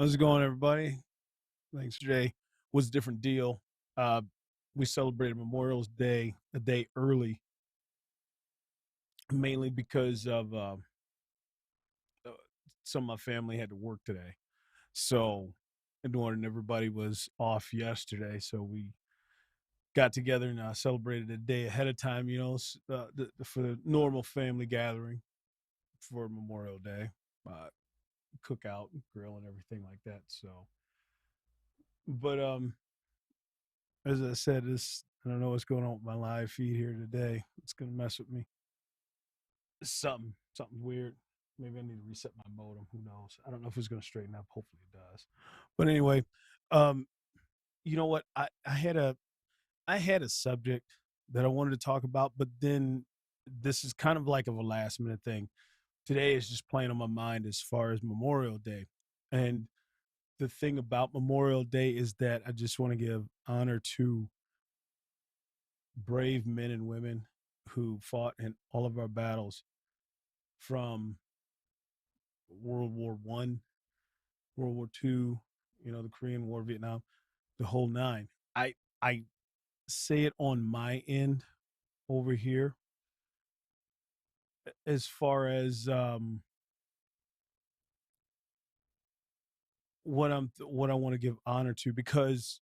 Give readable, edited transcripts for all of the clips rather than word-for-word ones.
How's it going, everybody? Thanks, Jay. Was a different deal. Uh, we celebrated Memorial Day a day early, mainly because of uh, some of my family had to work today. So, and everybody was off yesterday, so we got together and celebrated a day ahead of time. For the normal family gathering for Memorial Day, uh, cookout, grill, and everything like that. So, but as I said, this I don't know what's going on with my live feed here today. It's gonna mess with me. Something weird. Maybe I need to reset my modem. Who knows? I don't know if it's gonna straighten up. Hopefully it does. But anyway, um, you know what? I had a subject that I wanted to talk about, but then this is kind of like of a last minute thing. Today is just playing on my mind as far as Memorial Day. And the thing about Memorial Day is that I just want to give honor to brave men and women who fought in all of our battles from World War I, World War II, the Korean War, Vietnam, the whole nine. I say it on my end over here. as far as what I want to give honor to, because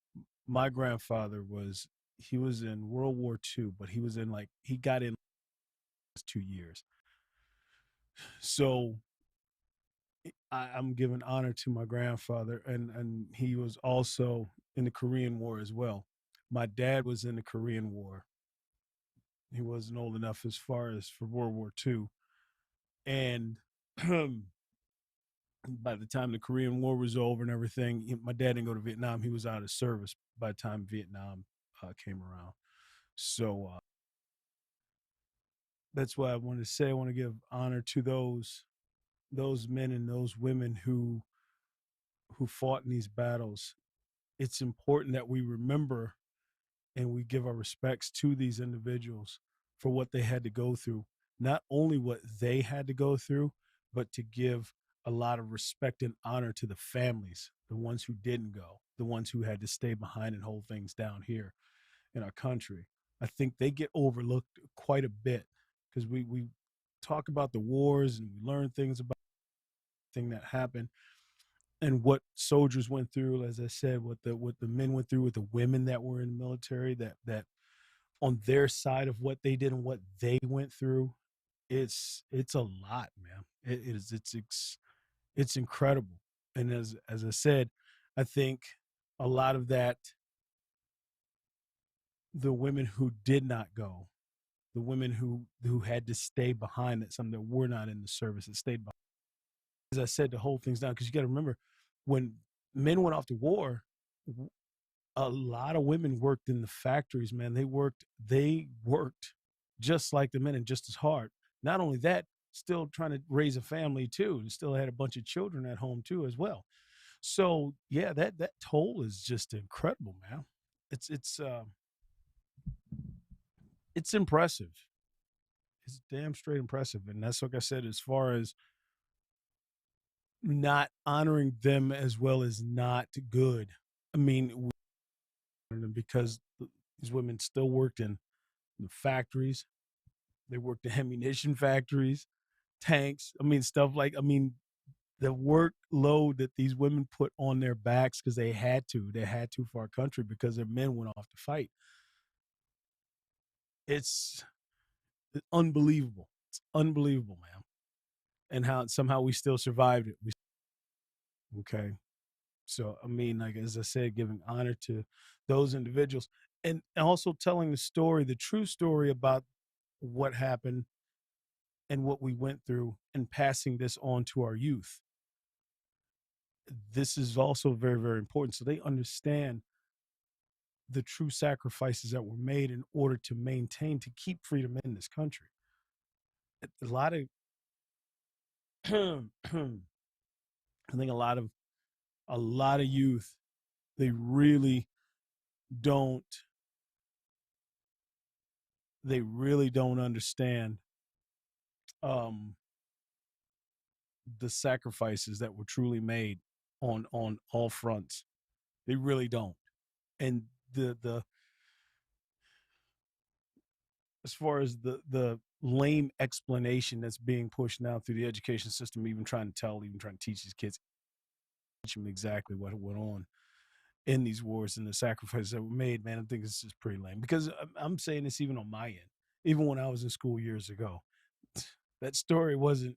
my grandfather was, he was in World War II, but he was in, like, he got in 2 years. So I'm giving honor to my grandfather, and he was also in the Korean War as well. My dad was in the Korean War. He wasn't old enough as far as for World War II, and by the time the Korean War was over and everything, my dad didn't go to Vietnam. He was out of service by the time Vietnam came around. So that's why I want to say, I want to give honor to those men and those women who fought in these battles. It's important that we remember and we give our respects to these individuals for what they had to go through. Not only what they had to go through, but to give a lot of respect and honor to the families, the ones who didn't go, the ones who had to stay behind and hold things down here in our country. I think they get overlooked quite a bit because we talk about the wars and we learn things about thing that happened and what soldiers went through. As I said, what the men went through, with the women that were in the military, that on their side of what they did and what they went through, it's a lot, man. It is it's incredible. And as I said, I think a lot of that, the women who did not go, the women who had to stay behind, that some that were not in the service that stayed behind, as I said, to hold things down. Because you got to remember, when men went off to war, a lot of women worked in the factories, man. They worked just like the men and just as hard. Not only that, still trying to raise a family too, and still had a bunch of children at home too as well. So yeah, that toll is just incredible, man. It's impressive. It's damn straight impressive. And that's, like I said, as far as not honoring them as well as not good. I mean, because these women still worked in the factories. They worked in ammunition factories, tanks. I mean, stuff like, I mean, the workload that these women put on their backs because they had to. They had to for our country because their men went off to fight. It's unbelievable. It's unbelievable, man. And how somehow we still survived it. Okay. So, I mean, like, as I said, giving honor to those individuals and also telling the story, the true story about what happened and what we went through, and passing this on to our youth. This is also very, very important. So they understand the true sacrifices that were made in order to maintain, to keep freedom in this country. A lot of, I think a lot of youth, they really don't, they really don't understand um, the sacrifices that were truly made on all fronts. They really don't. And the as far as the lame explanation that's being pushed now through the education system, even trying to teach these kids, teach them exactly what went on in these wars and the sacrifices that were made, man, I think it's just pretty lame. Because I'm saying this even on my end, even when I was in school years ago, that story wasn't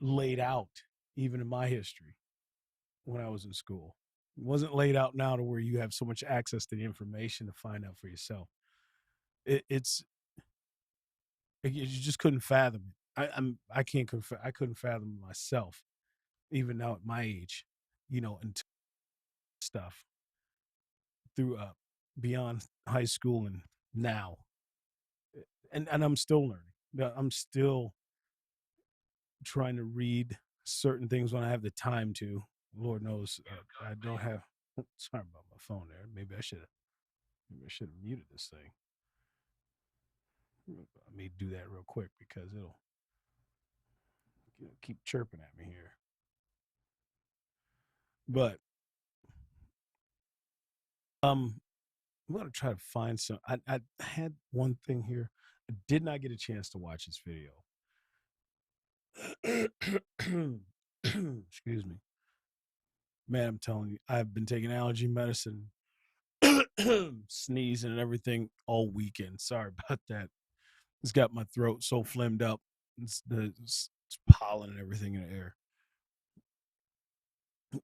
laid out even in my history when I was in school. It wasn't laid out now to where you have so much access to the information to find out for yourself. It's you just couldn't fathom it. I couldn't fathom myself even now at my age, and stuff through beyond high school and now, and I'm still learning. I'm still trying to read certain things when I have the time to. Lord knows I don't have. Sorry about my phone there. Maybe I should have muted this thing. Let me do that real quick because it'll keep chirping at me here. But I'm gonna try to find some. I had one thing here. I did not get a chance to watch this video, Excuse me. Man, I'm telling you, I've been taking allergy medicine, sneezing and everything all weekend. Sorry about that. It's got my throat so phlegmed up. It's pollen and everything in the air.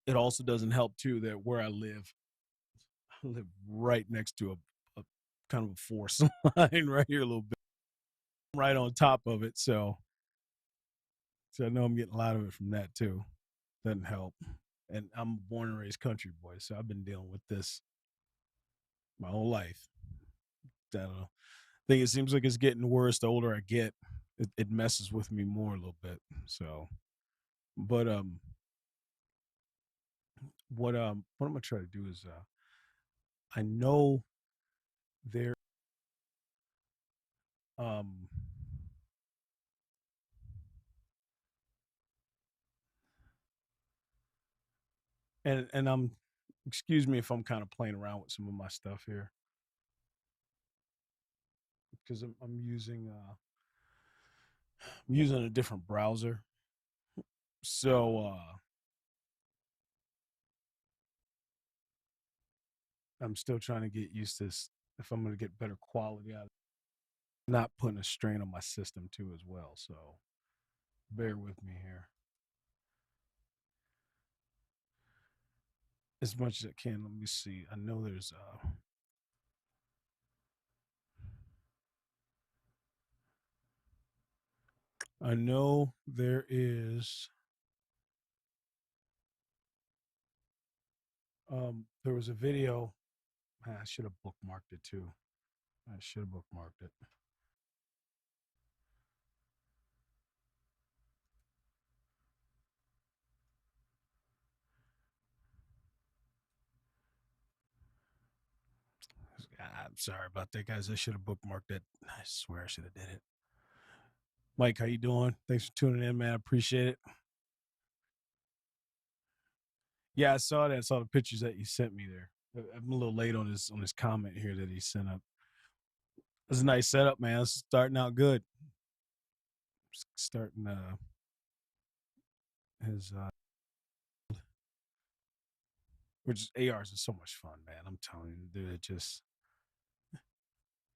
It also doesn't help too that where I live right next to a kind of a forest line right here a little bit, right on top of it. So I know I'm getting a lot of it from that too. Doesn't help. And I'm a born and raised country boy, so I've been dealing with this my whole life. I don't know. I think it seems like it's getting worse the older I get. It messes with me more a little bit. So, but what I'm gonna try to do is I know there um and I'm excuse me if I'm kind of playing around with some of my stuff here because I'm using a different browser. So I'm still trying to get used to this if I'm going to get better quality out of it, not putting a strain on my system too as well. So bear with me here as much as I can. Let me see. I know there is there was a video. I should have bookmarked it too. I should have bookmarked it. I'm sorry about that, guys. I should have bookmarked it. I swear I should have did it. Mike, how you doing? Thanks for tuning in, man. I appreciate it. Yeah, I saw that. I saw the pictures that you sent me there. I'm a little late on this comment here that he sent up. It's a nice setup, man. It's starting out good. Starting his which ARs is so much fun, man. I'm telling you, they're just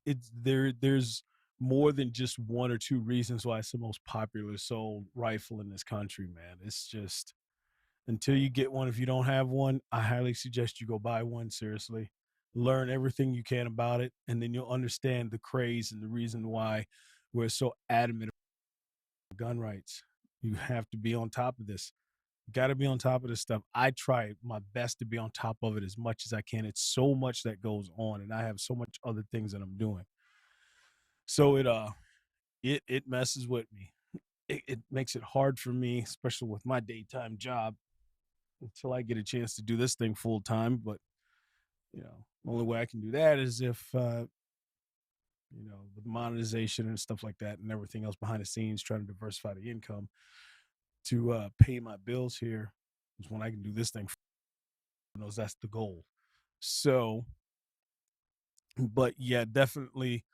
it's there's more than just one or two reasons why it's the most popular sold rifle in this country, man. It's just until you get one, if you don't have one, I highly suggest you go buy one, seriously. Learn everything you can about it, and then you'll understand the craze and the reason why we're so adamant about gun rights. You have to be on top of this. Got to be on top of this stuff. I try my best to be on top of it as much as I can. It's so much that goes on, and I have so much other things that I'm doing. So it messes with me. It makes it hard for me, especially with my daytime job, until I get a chance to do this thing full time. But the only way I can do that is if with monetization and stuff like that, and everything else behind the scenes, trying to diversify the income to pay my bills here is when I can do this thing. Knows that's the goal. So, but yeah, definitely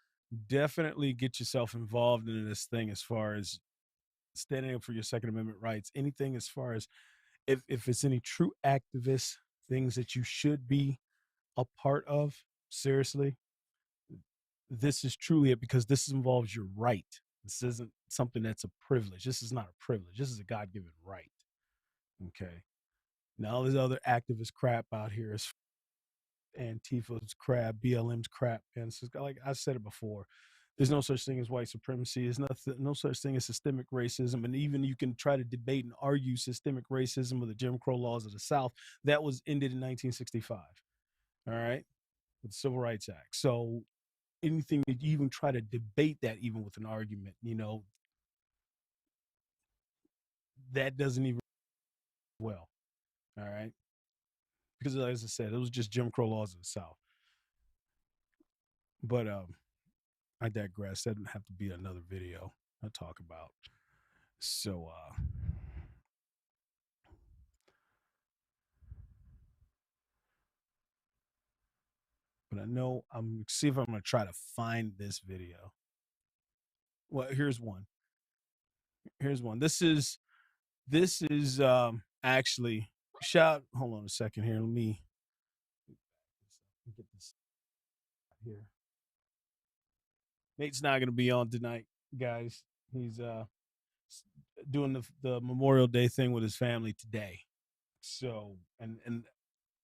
get yourself involved in this thing as far as standing up for your Second Amendment rights. Anything as far as if it's any true activist things that you should be a part of, seriously, this is truly it because this involves your right. This isn't something that's a privilege. This is not a privilege. This is a God given right. Okay. Now, all this other activist crap out here is Antifa's crap, BLM's crap. And it's just, like I said it before, there's no such thing as white supremacy. There's nothing, no such thing as systemic racism. And even you can try to debate and argue systemic racism of the Jim Crow laws of the South. That was ended in 1965. All right. With the Civil Rights Act. So anything that you even try to debate that, even with an argument, that doesn't even well. All right. Because as I said, it was just Jim Crow laws of the South. But I digress. That doesn't have to be another video I talk about. So but I know I'm see if I'm gonna try to find this video. Well, here's one. Here's one. This is actually hold on a second here. Let me get this here. Nate's not gonna be on tonight, guys. He's doing the Memorial Day thing with his family today. So and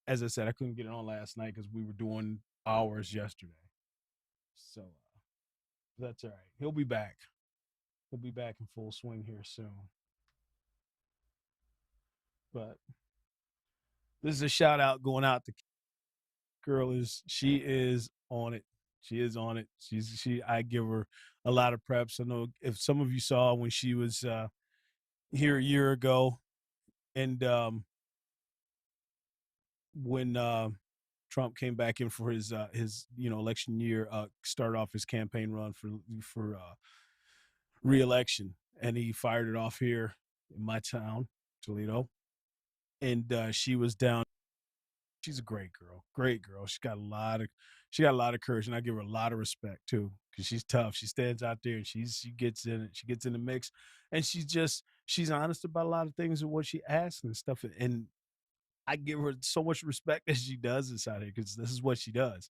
as I said, I couldn't get it on last night because we were doing hours yesterday. So that's all right. He'll be back. He'll be back in full swing here soon. But this is a shout out going out to girl. She is on it. She is on it. I give her a lot of preps. I know if some of you saw when she was here a year ago, and when Trump came back in for his election year, started off his campaign run for re-election, and he fired it off here in my town, Toledo, and she was down. She's a great girl. She got a lot of courage, and I give her a lot of respect too, because she's tough. She stands out there and she gets in it. She gets in the mix, and she's honest about a lot of things and what she asks and stuff. And I give her so much respect as she does inside here, because this is what she does,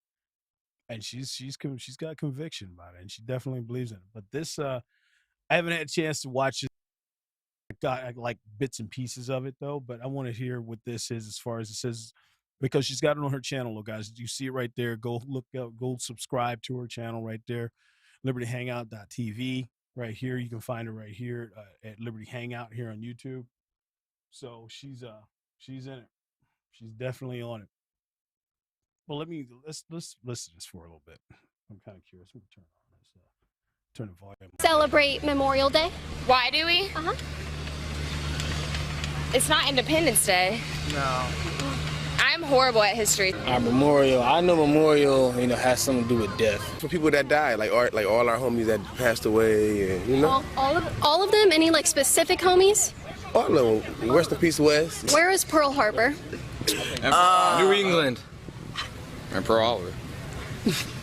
and she's got conviction about it, and she definitely believes in it. But this, I haven't had a chance to watch it. Got like bits and pieces of it though, but I want to hear what this is as far as it says, because she's got it on her channel, guys. You see it right there. Go look up, go subscribe to her channel right there, libertyhangout.tv. Right here, you can find her right here at Liberty Hangout here on YouTube. So she's in it. She's definitely on it. Well, let's listen to this for a little bit. I'm kind of curious. Let me turn the volume. Celebrate Memorial Day. Why do we? It's not Independence Day. No. I'm horrible at history. Our memorial, I know memorial, has something to do with death. For people that died, like all our homies that passed away, and All of them? Any like specific homies? all of them. Rest in peace, West. Where is Pearl Harbor? New England. And Pearl Harbor.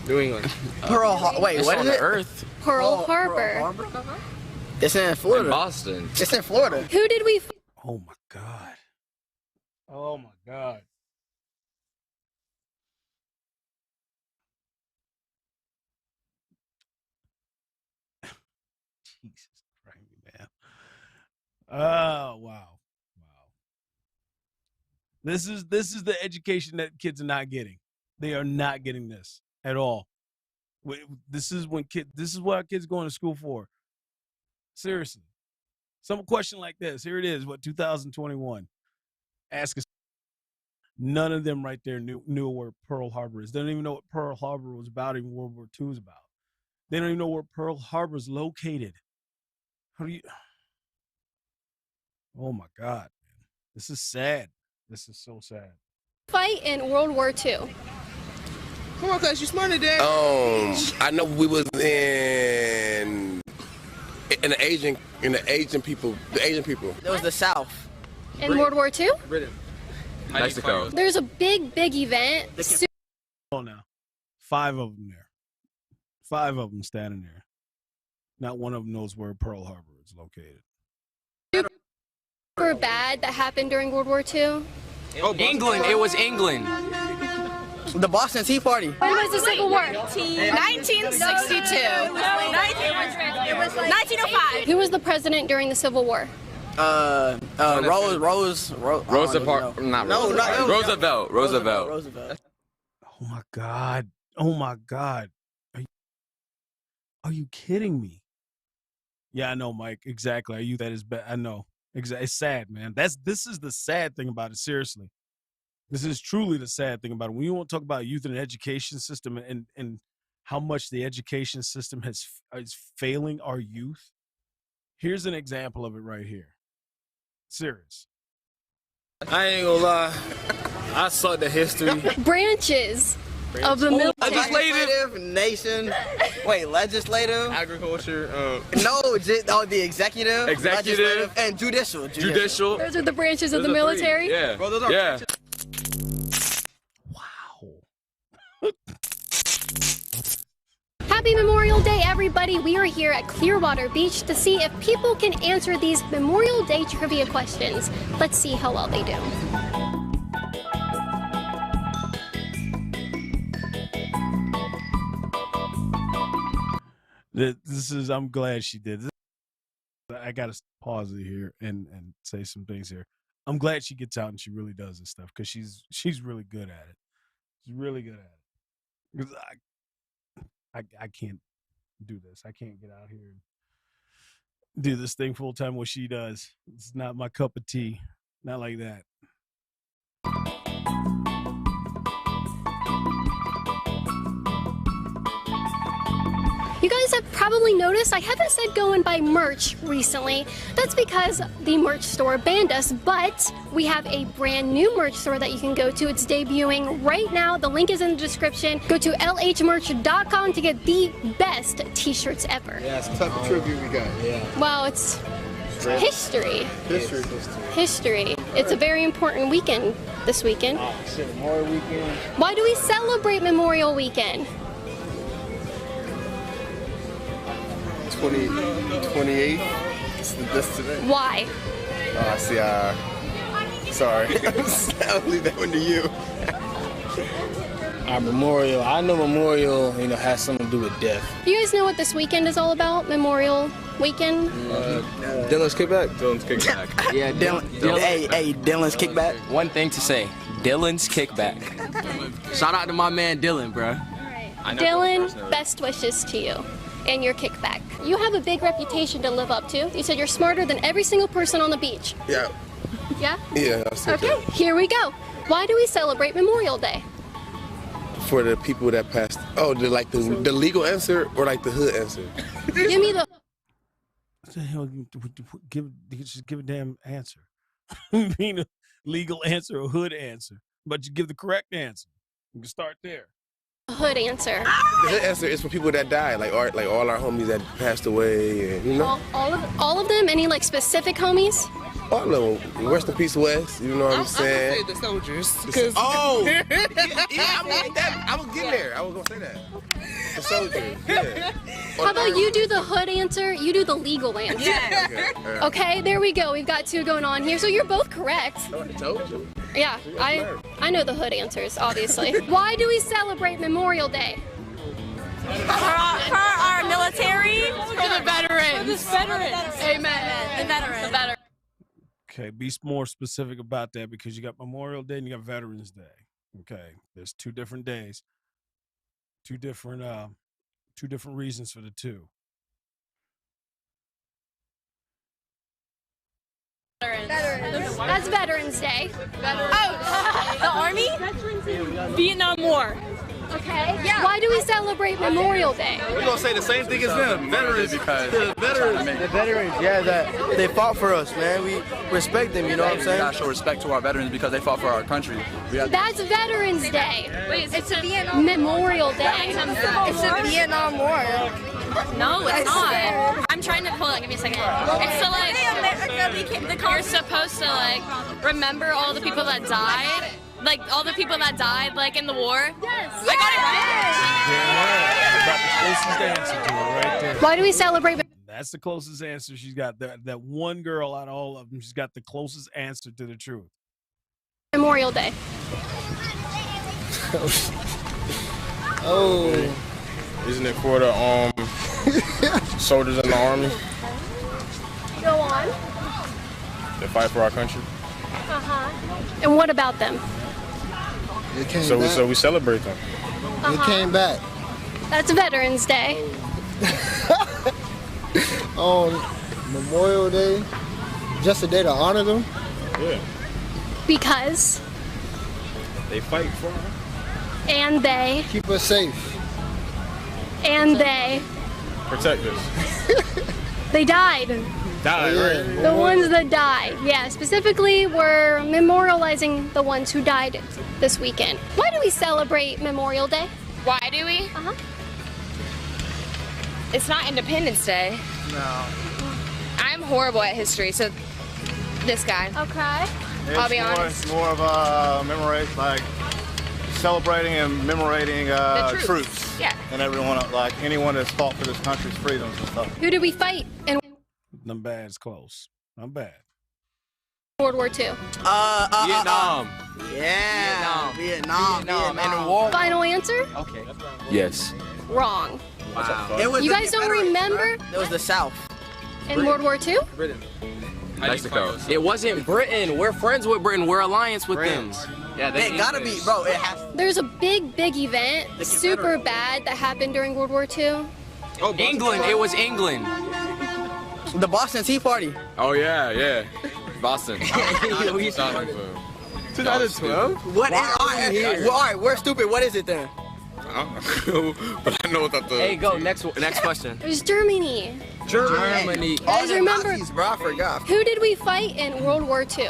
New England. Wait, what is it? Earth. Pearl Harbor. It's in Florida. In Boston. It's in Florida. Who did we? Oh my God. Oh my God. Jesus Christ, man. Oh, wow. This is the education that kids are not getting. They are not getting this at all. This is what kids are going to school for. Seriously. Some question like this. Here it is, 2021. Ask us. None of them right there knew where Pearl Harbor is. They don't even know what Pearl Harbor was about, even World War II is about. They don't even know where Pearl Harbor is located. How do you? Oh my God, man. This is sad. This is so sad. Fight in World War II. Come on, cuz you smarter than. I know we was in the Asian people. It was the South. In World War II? Britain. Mexico. There's a big event. Oh, now 5 of them there. 5 of them standing there. Not one of them knows where Pearl Harbor is located. Super bad that happened during World War II. Oh, England. It was England. The Boston Tea Party. When was the Civil War? 1962. 1905. Who was the president during the Civil War? Roosevelt. Oh my God. Oh my God. Are you kidding me? Yeah, I know, Mike. Exactly. Are you that is bad? I know. It's sad, man. This is the sad thing about it. Seriously. This is truly the sad thing about it. When you want to talk about youth and education system and how much the education system is failing our youth, here's an example of it right here. Serious. I ain't gonna lie. I saw the history. Branches of the military. Legislative, nation. Wait, legislative. Agriculture. The executive. Executive. And judicial. Judicial. Those are the branches of the military. Yeah. Bro, those are branches. Wow. Happy Memorial Day, everybody. We are here at Clearwater Beach to see if people can answer these Memorial Day trivia questions. Let's see how well they do. I'm glad she did. I got to pause it here and say some things here. I'm glad she gets out and she really does this stuff because she's really good at it. She's really good at it. 'Cause I can't do this. I can't get out here and do this thing full time what she does. It's not my cup of tea. Not like that. You guys have probably noticed I haven't said go and buy merch recently. That's because the merch store banned us, but we have a brand new merch store that you can go to. It's debuting right now. The link is in the description. Go to lhmerch.com to get the best t-shirts ever. Yeah, it's tough trivia we got. Yeah. Well, it's history. History. It's a very important weekend this weekend. Oh, shit, Memorial Weekend. Why do we celebrate Memorial Weekend? 28th. That's today. Why? Sorry. I'll leave that one to you. Our memorial, I know memorial, has something to do with death. You guys know what this weekend is all about? Memorial Weekend? Dylan's kickback? Dylan's kickback. Yeah, Dylan's kickback. One thing to say, Dylan's kickback. Shout out to my man Dylan, bro. Dylan, best wishes to you and your kickback. You have a big reputation to live up to. You said you're smarter than every single person on the beach. Yeah. Yeah? Yeah, I said Okay, here we go. Why do we celebrate Memorial Day? for the people that passed. Oh, the legal answer or like the hood answer? Give me the. What the hell? Just give a damn answer. Mean a legal answer or hood answer, but you give the correct answer. You can start there. Hood answer. The hood answer is for people that died, like all our homies that passed away, and you know. All of them. Any like specific homies? All of them. Rest in peace, West. You know what I'm saying? I would say the soldiers. Oh, yeah, I was getting there. I was gonna say that. The soldiers. Yeah. How about you do the hood answer? You do the legal answer. Yeah. Okay, there we go. We've got two going on here. So you're both correct. I told you. Yeah, I know the hood answers, obviously. Why do we celebrate Memorial Day? For our military. For the veterans. For the veterans. Amen. The veterans. Okay, be more specific about that because you got Memorial Day and you got Veterans Day. Okay, there's two different days, two different reasons for the two. Veterans. That's Veterans Day. Oh, the Army? Vietnam War. Okay. Yeah. Why do we celebrate Memorial Day? We're gonna say the same thing as them. Veterans, because the veterans, yeah, that they fought for us, man. We respect them, you know what I'm saying? We gotta show respect to our veterans because they fought for our country. That's Veterans Day. Wait, it's a Vietnam Memorial Day. It's a Vietnam War. No, it's not. I'm trying to hold on. Give me a second. It's so like you're supposed to like remember all the people that died. Like all the people that died, like in the war. Yes. I got it right. Got the closest answer to it right there. Why do we celebrate? That's the closest answer she's got. That one girl out of all of them, she's got the closest answer to the truth. Memorial Day. Oh. isn't it for the soldiers in the army Go on. that fight for our country? And what about them? They came So back. we celebrate them. They came back That's Veterans Day. on Memorial Day, just a day to honor them. Yeah, Because. they fight for them. And they. Keep us safe. And they. Protect us. They died. Die, right? The ones that died. Yeah, specifically we're memorializing the ones who died this weekend. Why do we celebrate Memorial Day? Why do we? Uh-huh. It's not Independence Day. No. I'm horrible at history, so this guy. Okay. I'll be honest. It's more of a memory, like celebrating and commemorating troops. Yeah. And everyone, like anyone that's fought for this country's freedoms and stuff. Who did we fight in Them bad's close. I'm bad. World War II? Vietnam. Vietnam. And the war. Final answer? Okay. Yes. Wrong. Wow. It was You the guys don't Confederates, remember? bro. It was the South. In World War II? Mexico. It wasn't Britain. We're friends with Britain. We're alliance with them. Yeah, they gotta be, bro. It has. There's a big event, super bad, that happened during World War II. Oh, England. It was England. The Boston Tea Party. Oh yeah. Boston. 2012? What is? All right, we're stupid. What is it then? I don't know, but I know that the. Hey, go next question. It was Germany. Germany. You guys remember? Nazis, bro. I forgot. Who did we fight in World War II?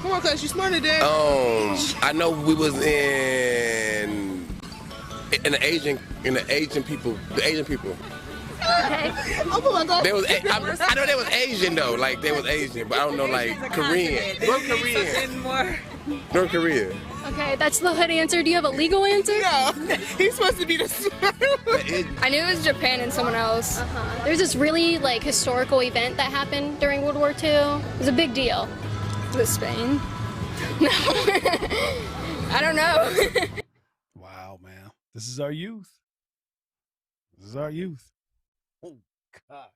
Come on, cuz you smarter than. I know we was in the Asian people. The Asian people. Okay. They was. I know they was Asian though. Like they was Asian, but I don't know like Korean. North Korea. Okay, that's the hood answer. Do you have a legal answer? No, he's supposed to be the smart one. I knew it was Japan and someone else. There's this really historical event that happened during World War II. It was a big deal. Was it Spain? No. I don't know. Wow, man. This is our youth. This is our youth. Oh, God.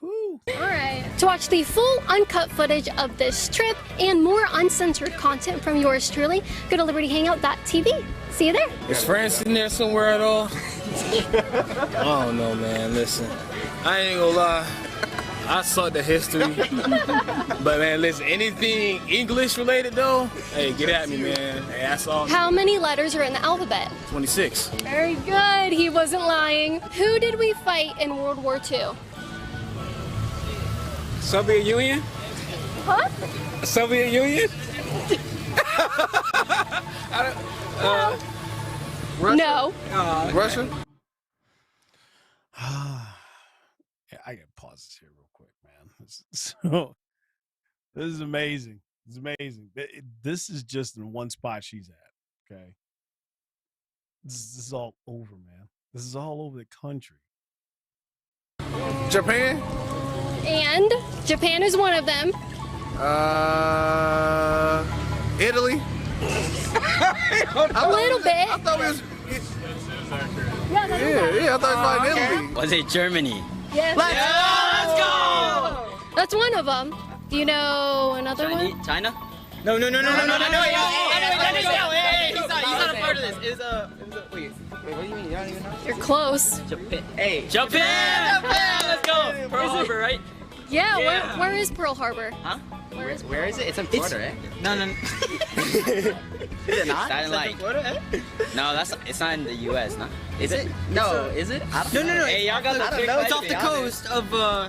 Whew. All right. To watch the full uncut footage of this trip and more uncensored content from yours truly, go to libertyhangout.tv. See you there. Is France in there somewhere at all? I don't know, man. Listen. I ain't gonna lie. I saw the history. But man, listen, anything English related though, hey, get at me, man. Hey, that's all. How many letters are in the alphabet? 26. Very good. He wasn't lying. Who did we fight in World War II? Soviet Union? Huh? Soviet Union? No. Russia? Yeah, I gotta pause this here real quick, man. This is amazing. It's amazing. This is just in one spot she's at. Okay. This is all over, man. This is all over the country. Japan? And Japan is one of them. Italy? A little bit. I thought it was. Yeah, I thought it was like Italy. Was it Germany? Yes. Let's go! That's one of them. Do you know another one? China? No. I know. Hey, he's not a part of this. It was wait, what do you mean? You don't even know? You're close. Japan. Hey. Japan! Let's go! Pearl Harbor, right? Yeah. Where is Pearl Harbor? Huh? Where is it? It's in Florida, right? No. Is it not? It's in Florida? No, it's not in the U.S., no? Is it? No. Is it? No. Hey, y'all got the It's off the coast of.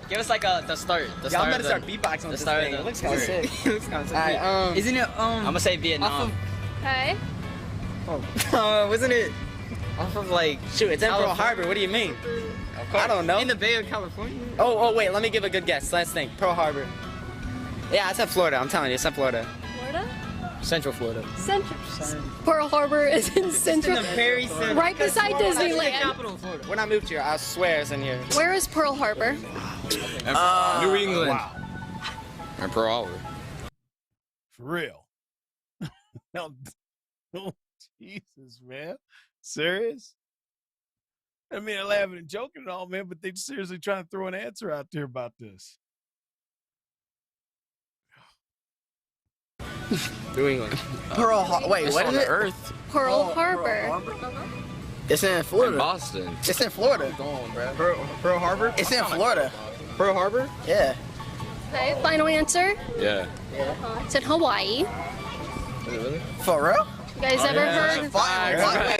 Give us like the start. The start. I'm gonna start beatboxing on this thing. It looks kind of sick. It looks kind of sick. Alright, isn't it? I'm gonna say Vietnam. Okay. Wasn't it? Off of like. Shoot, it's in Pearl Harbor. What do you mean? I don't know. In the Bay of California. Oh, wait. Let me give a good guess. Let's think. Pearl Harbor. Yeah, it's in Florida. I'm telling you, it's in Florida. Florida? Central Florida. Central. Pearl Harbor is in Central. It's in the very center. Right beside It's the Disneyland. capital of Florida. When I moved here, I swear it's in here. Where is Pearl Harbor? New England. Wow. And Pearl Harbor. For real. No, Jesus, man. Serious? I mean, I'm laughing and joking and all, man, but they seriously trying to throw an answer out there about this. New England. Pearl Harbor. Wait, what is it? Earth. Pearl Harbor. It's in Florida. Boston. It's in Florida. Pearl Harbor? It's in Florida. Pearl Harbor? Yeah. Okay, final answer. Yeah. It's in Hawaii. Is it really? For real? You guys ever heard?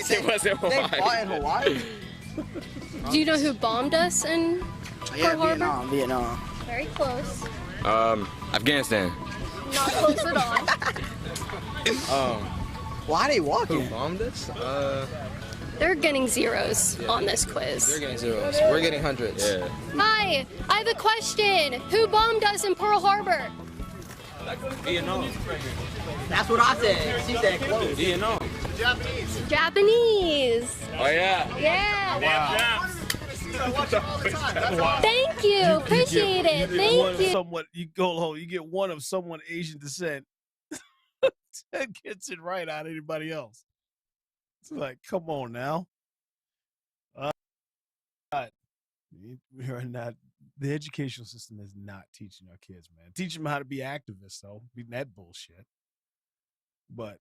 It was in Hawaii. Hawaii? Do you know who bombed us in Yeah, Pearl Harbor? Vietnam. Very close. Afghanistan. Not close at all. Why are they walking? Who bombed us? They're getting zeros on this quiz. They're getting zeros. We're getting hundreds. Yeah. Hi, I have a question. Who bombed us in Pearl Harbor? Vietnam. That's what I said. She said close. Vietnam. Japanese. Oh yeah. Yeah. Wow. Thank you. Appreciate it. Thank you. You get one of someone Asian descent that gets it right out of anybody else. It's like, come on now. We're not. The educational system is not teaching our kids, man. Teach them how to be activists, though. Beating that bullshit. But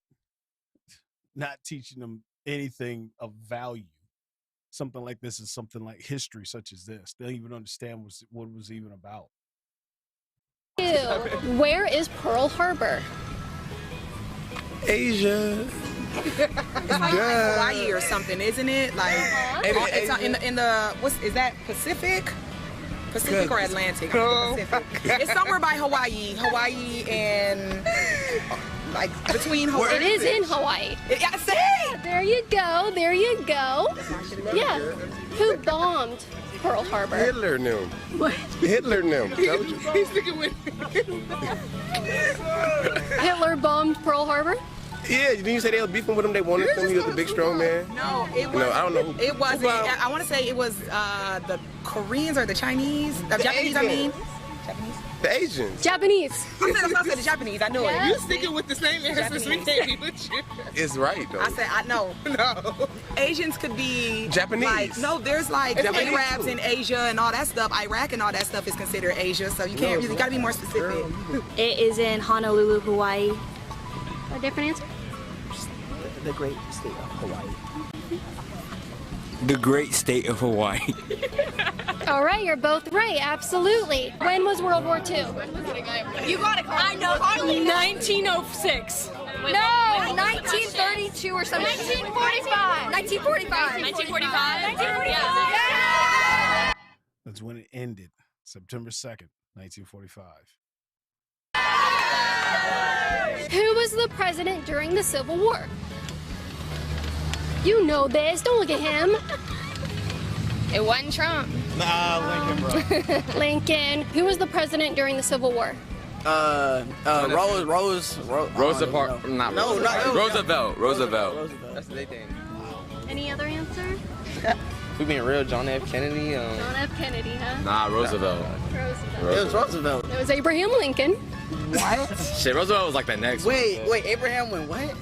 not teaching them anything of value. Something like this is something like history, such as this. They don't even understand what it was even about. Where is Pearl Harbor? Asia. It's like Hawaii or something, isn't it? Like it's in the is that Pacific? Pacific or Atlantic? Pacific. It's somewhere by Hawaii. Hawaii and like between Hawaii. It is in Hawaii. Yeah, see? There you go. There you go. Yeah. Who bombed Pearl Harbor? Hitler knew. What? Hitler knew. Told you. He's sticking with Hitler bombed Pearl Harbor? Yeah, didn't you say they were beefing with him? They wanted him. He was the big strong man. No, it was. No, I don't know. It wasn't. I want to say it was the Koreans or the Chinese. The Japanese, I mean. Japanese. The Asians. Japanese. I said the Japanese. I know Yeah. it. You sticking with the same answers we can't be with you. It's right though. I said I know. No. Asians could be Japanese. Like, no, there's like Japanese Arabs too. in Asia and all that stuff. Iraq and all that stuff is considered Asia, so you can't. You gotta be more specific. It is in Honolulu, Hawaii. A different answer? The great state of Hawaii. The great state of Hawaii. All right, you're both right. Absolutely. When was World War II? You got it. I know. 1906. No, 1932 or something. 1945. 1945. 1945. Yeah. That's when it ended. September 2nd, 1945. Who was the president during the Civil War? You know this. Don't look at him. It wasn't Trump. Nah, Lincoln, bro. Lincoln. Who was the president during the Civil War? Roosevelt. Not Roosevelt. Roosevelt. That's the thing. Any other answer? We being real, John F. Kennedy. John F. Kennedy, huh? Nah, Roosevelt. Roosevelt. It was Roosevelt. It was Abraham Lincoln. What? Shit, Roosevelt was like that next one. Wait, Abraham went what?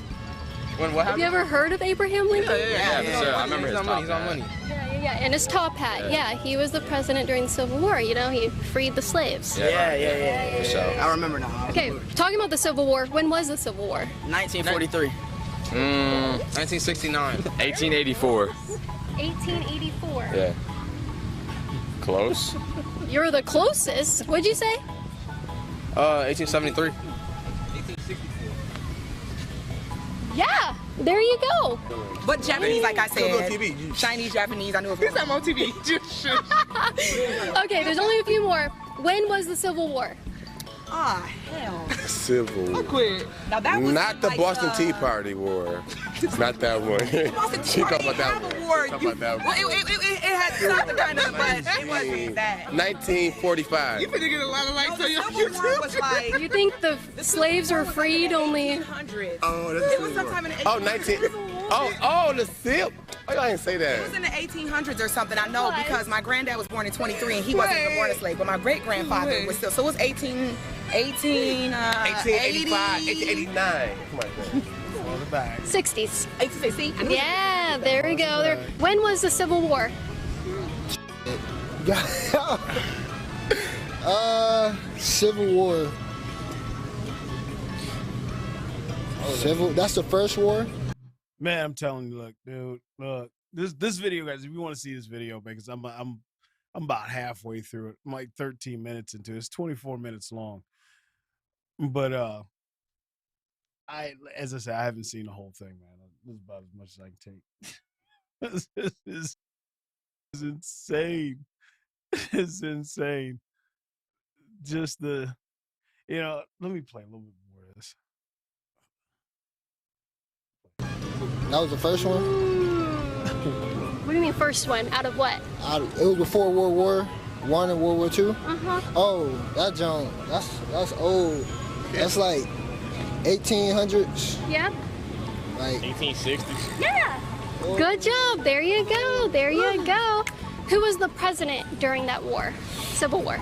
When what Have happened? you ever heard of Abraham Lincoln? Yeah, for sure. I remember his top He's on money. Yeah, and his top hat. Yeah, he was the president during the Civil War. You know, he freed the slaves. Yeah. For sure. I remember now. Okay, talking about the Civil War. When was the Civil War? 1943. 1969. 1884. 1884. Yeah. Close. You're the closest. What'd you say? 1873. Yeah, there you go. But Japanese, like I Go said, TV. Chinese, Japanese. I knew it. He's on TV. Okay, there's only a few more. When was the Civil War? Ah, hell. Civil. Quit. Now that was Not the like, Boston Tea Party War. Not that one. Boston Tea She Party talking about that have a one. war. She talking about that one. Well, it had something kind of, but it wasn't that. 1945. You finna get a lot of likes on your YouTube. Was like You think the slaves were freed only? 1800s. Oh, that's It was sometime in the 1800s. Oh, 19. The SIP. Oh, y'all didn't say It that. was in the 1800s or something. I know because my granddad was born in 23 and he wasn't even born a slave, but my great grandfather was still. So it was 1885, 1889. Come on, man. 60s. 1860. Yeah, there we go. There. When was the Civil War? Civil War. That's the first war? Man, I'm telling you, look, this video, guys, if you want to see this video, because I'm about halfway through it. I'm like 13 minutes into it. It's 24 minutes long. But as I said, I haven't seen the whole thing, man. This is about as much as I can take. This is insane. It's insane. Just let me play a little bit more of this. That was the first one? What do you mean first one? Out of what? It was before World War I and World War II? Uh-huh. Oh, that junk, that's old. That's like 1800s. Yeah. Like 1860s. Yeah. Good job. There you go. There you go. Who was the president during that war? Civil War.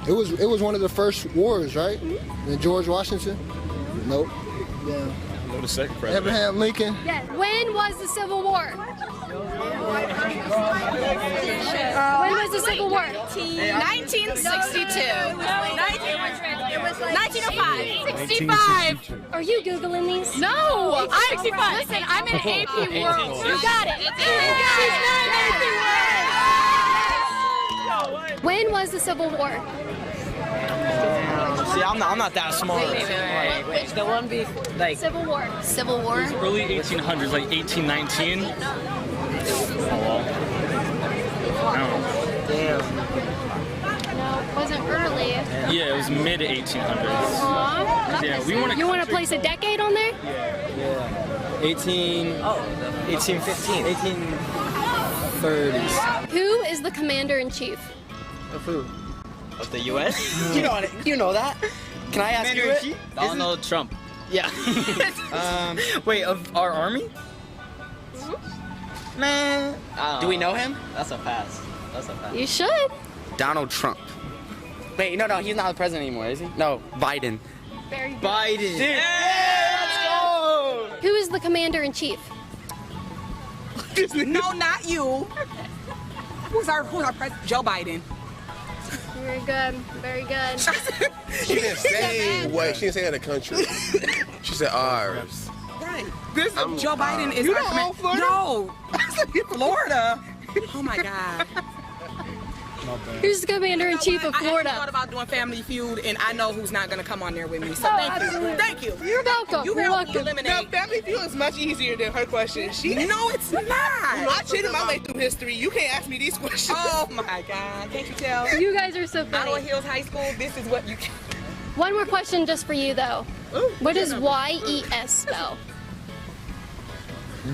It was one of the first wars, right? And George Washington? Nope. Yeah. No, the second president. Abraham Lincoln. Yes. When was the Civil War? When was the Civil War? 1962. 1905. 65. Are you Googling these? No, I'm 65. Listen, I'm in AP World. You got it. When was the Civil War? See, I'm not that smart. Wait. The one be like Civil War. Civil War. Early 1800s, like 1819. Oh, well. I don't know. damn. No, it wasn't early. Yeah, it was mid 1800s. Aw. Yeah, we want to. You want to place a decade on there? Yeah. 1815. 1830s. Who is the commander-in-chief? Of who? Of the U.S. You know that. Can I ask you it? Donald Trump. Yeah. Wait, of our army? Man. Do we know him? That's a pass. You should. Donald Trump. Wait, no, he's not the president anymore, is he? No, Biden. Very good. Biden. Yeah, let's go. Who is the commander-in-chief? No, not you. Who's our president? Joe Biden. Very good. Very good. She didn't say what. She didn't say the country. She said ours. Right. Joe Biden is our commander. No. Florida. Oh my God. Who's the commander-in-chief of Florida? I thought about doing Family Feud, and I know who's not going to come on there with me. So thank you. You're welcome. You're welcome. Eliminate. No, Family Feud is much easier than her question. No, it's not. I cheated my way through history. You can't ask me these questions. Oh my God! Can't you tell? You guys are so funny. Iowa Hills High School. This is what you. One more question just for you though. What does YES spell?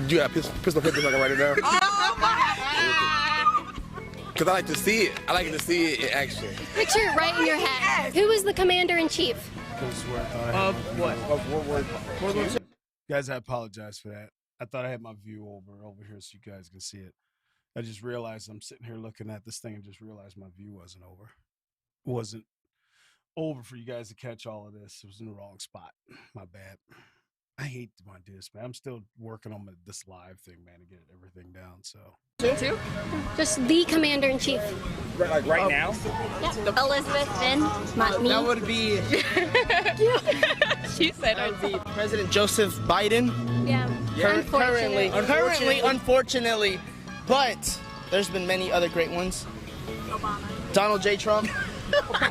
You got pistol paper so I can write it down? Oh my God! Because I like to see it. I like to see it in action. Picture it right in your head. Who is the commander-in-chief? What? Of World War II. Guys, I apologize for that. I thought I had my view over here so you guys can see it. I just realized I'm sitting here looking at this thing and just realized my view wasn't over. Wasn't over for you guys to catch all of this. It was in the wrong spot. My bad. I hate doing this, man. I'm still working on this live thing, man, to get everything down. So, Two? Just the commander-in-chief. Like right now? Yep. Elizabeth Finn, not me. That would be. She said That would be President Joseph Biden. Yeah. Currently, unfortunately, but there's been many other great ones. Donald J. Trump.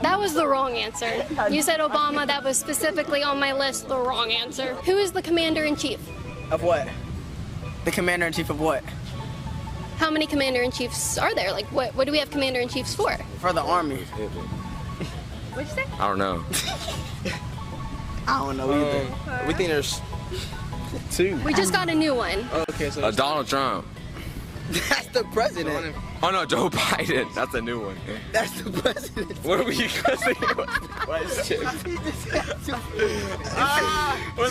That was the wrong answer. You said Obama. That was specifically on my list. The wrong answer. Who is the commander-in-chief? Of what? The commander-in-chief of what? How many commander-in-chiefs are there? Like, what do we have commander-in-chiefs for? For the army. What'd you say? I don't know. I don't know either. We think there's two. We just got a new one. Okay, so Donald Trump. that's the president. Oh no, Joe Biden. That's a new one. That's the president. What are we discussing? It's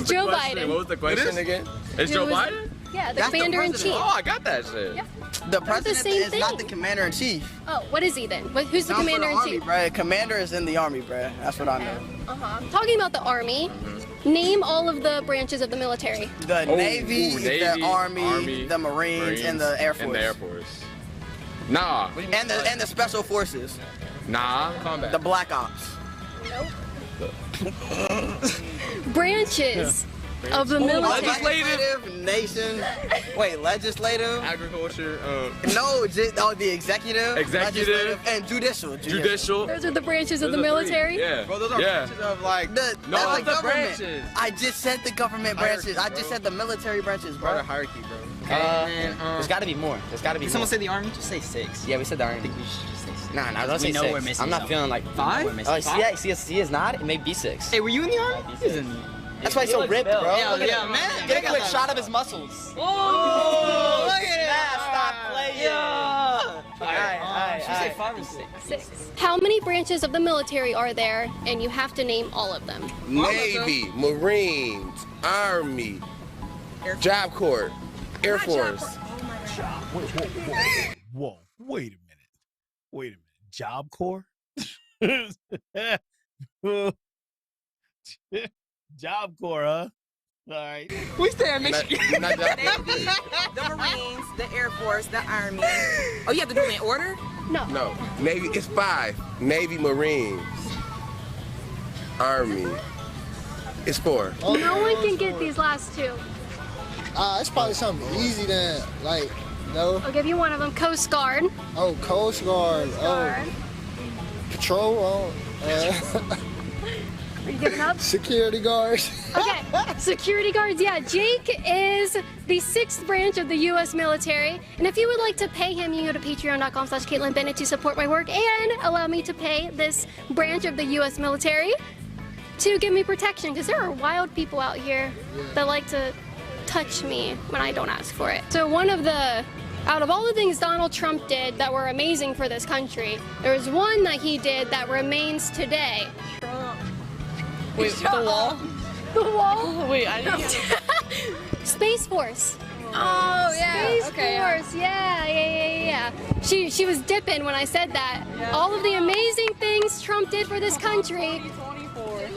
Joe Biden. What was the question again? It's Joe Biden? Yeah, the commander-in-chief. Oh, I got that shit. Yeah. The the president same is thing. not the commander-in-chief. Oh, what is he then? Who's the commander-in-chief? Commander is in the army, bruh. That's what I know. Talking about the army, name all of the branches of the military. The Navy, the Army, the Marines, and the Air Force. And the Air Force. Nah. And the Special Forces. Nah. Combat. The Black Ops. Branches of the military. Legislative, nation. Wait, legislative. Agriculture. No, the executive. Executive. And judicial. Judicial. Those are the branches of the military? Yeah. Bro, those are branches of like the government. Branches. I just said the government branches. I just said the military branches, bro. The hierarchy, bro. There's got to be more. There's got to be. Did someone say the army? Just say 6. Yeah, we said the army. I think we should just say 6. Nah, don't say know 6. we're missing I'm not something. feeling like 5? Oh, he is not. It may be 6. Hey, were you in the army? He was in the That's why he's so ripped, bro. Yeah, Look at yeah, him. man. Get a quick shot of his muscles. Oh, Look at that. Stop playing. Yeah. All right. say 5 or 6? 6. How many branches of the military are there? And you have to name all of them. Navy, Marines, Army, Job Corps, Air Force. Whoa, wait a minute. Job Corps? Job Corps, huh? All right. We stay in Michigan. Not Job Corps. The Marines, the Air Force, the Army. Oh, you have to do them in order? No. Navy, it's 5. Navy, Marines, Army. It's 4. No one can get these last 2. It's probably something easy then. Like, no. I'll give you one of them. Coast Guard. Oh, Coast Guard. Oh, Patrol. Oh, Are you giving up? Security guards. Okay, security guards. Yeah, Jake is the 6th branch of the U.S. military. And if you would like to pay him, you can go to patreon.com/Caitlin Bennett to support my work and allow me to pay this branch of the U.S. military to give me protection. Because there are wild people out here that like to touch me when I don't ask for it. So out of all the things Donald Trump did that were amazing for this country, there was one that he did that remains today. Wait, the wall? The wall? Wait, I didn't. Space Force. Oh, yeah. Space Okay, Force. Yeah. She was dipping when I said that. Yeah. All of the amazing things Trump did for this country.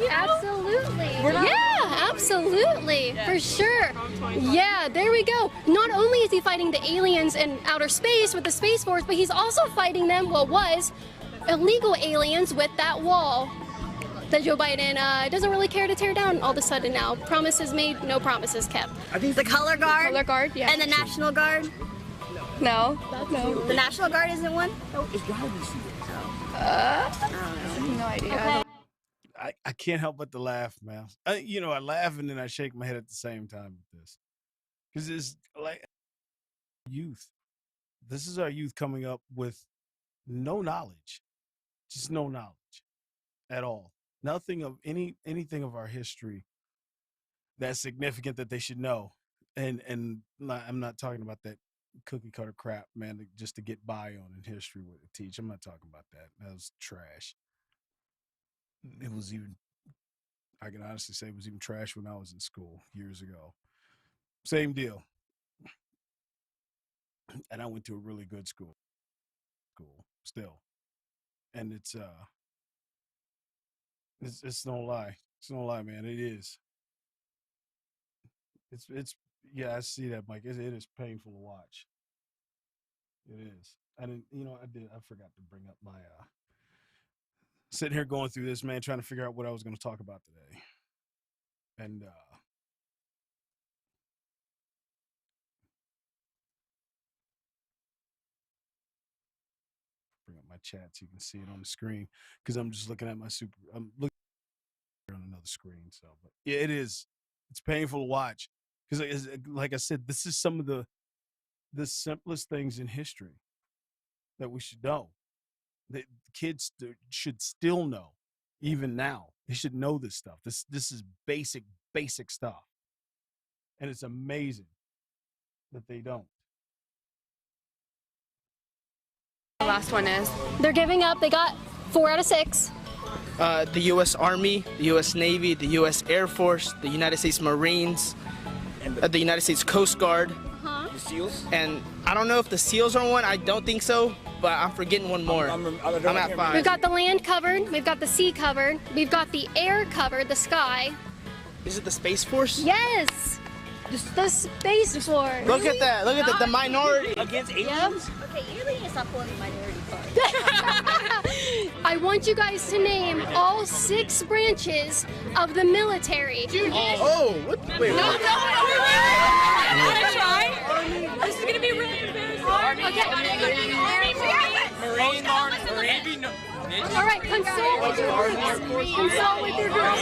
Absolutely. Yeah, absolutely. Yeah. For sure. Yeah, there we go. Not only is he fighting the aliens in outer space with the Space Force, but he's also fighting them, was illegal aliens with that wall that Joe Biden doesn't really care to tear down all of a sudden now. Promises made, no promises kept. I think the color guard. Color guard, yeah. And the National Guard. No. The National Guard isn't one. No idea. Okay. I can't help but to laugh, man. I laugh and then I shake my head at the same time with this. Because it's like youth. This is our youth coming up with no knowledge. Just no knowledge at all. Nothing of anything of our history that's significant that they should know. And I'm not talking about that cookie cutter crap, man, just to get by on in history with the teach. I'm not talking about that. That was trash. It was even, I can honestly say it was even trash when I was in school years ago. Same deal. And I went to a really good school still. And it's no lie. It's no lie, man. It is. It's yeah, I see that, Mike. It is painful to watch. It is. I forgot to bring up my sitting here going through this, man, trying to figure out what I was going to talk about today. And bring up my chat so you can see it on the screen, because I'm just looking at I'm looking on another screen. So, but yeah, it's painful to watch, because like I said, this is some of the simplest things in history that we should know. The kids should still know, even now. They should know this stuff. This is basic stuff, and it's amazing that they don't. The last one is. They're giving up. They got 4 out of 6. The U.S. Army, the U.S. Navy, the U.S. Air Force, the United States Marines, the United States Coast Guard. The SEALs? And I don't know if the SEALs are one. I don't think so, but I'm forgetting one more. I'm at 5. We've got the land covered. We've got the sea covered. We've got the air covered, the sky. Is it the Space Force? Yes! The Space Force. Look at that. Look at that. The minority against aliens? Yep. Okay, you really need to stop pulling the minority card. I want you guys to name all 6 branches of the military. Oh, what? Wait, No. what? You want to try? This is going to be really embarrassing. Marine, Navy, All right, consult with your groups. Consult with your groups.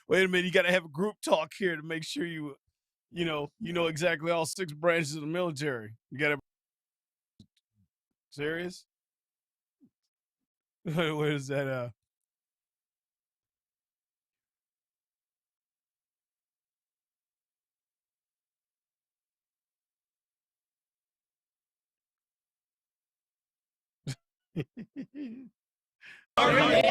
Wait a minute, you got to have a group talk here to make sure you know exactly all 6 branches of the military. You got to serious? What is that? Army,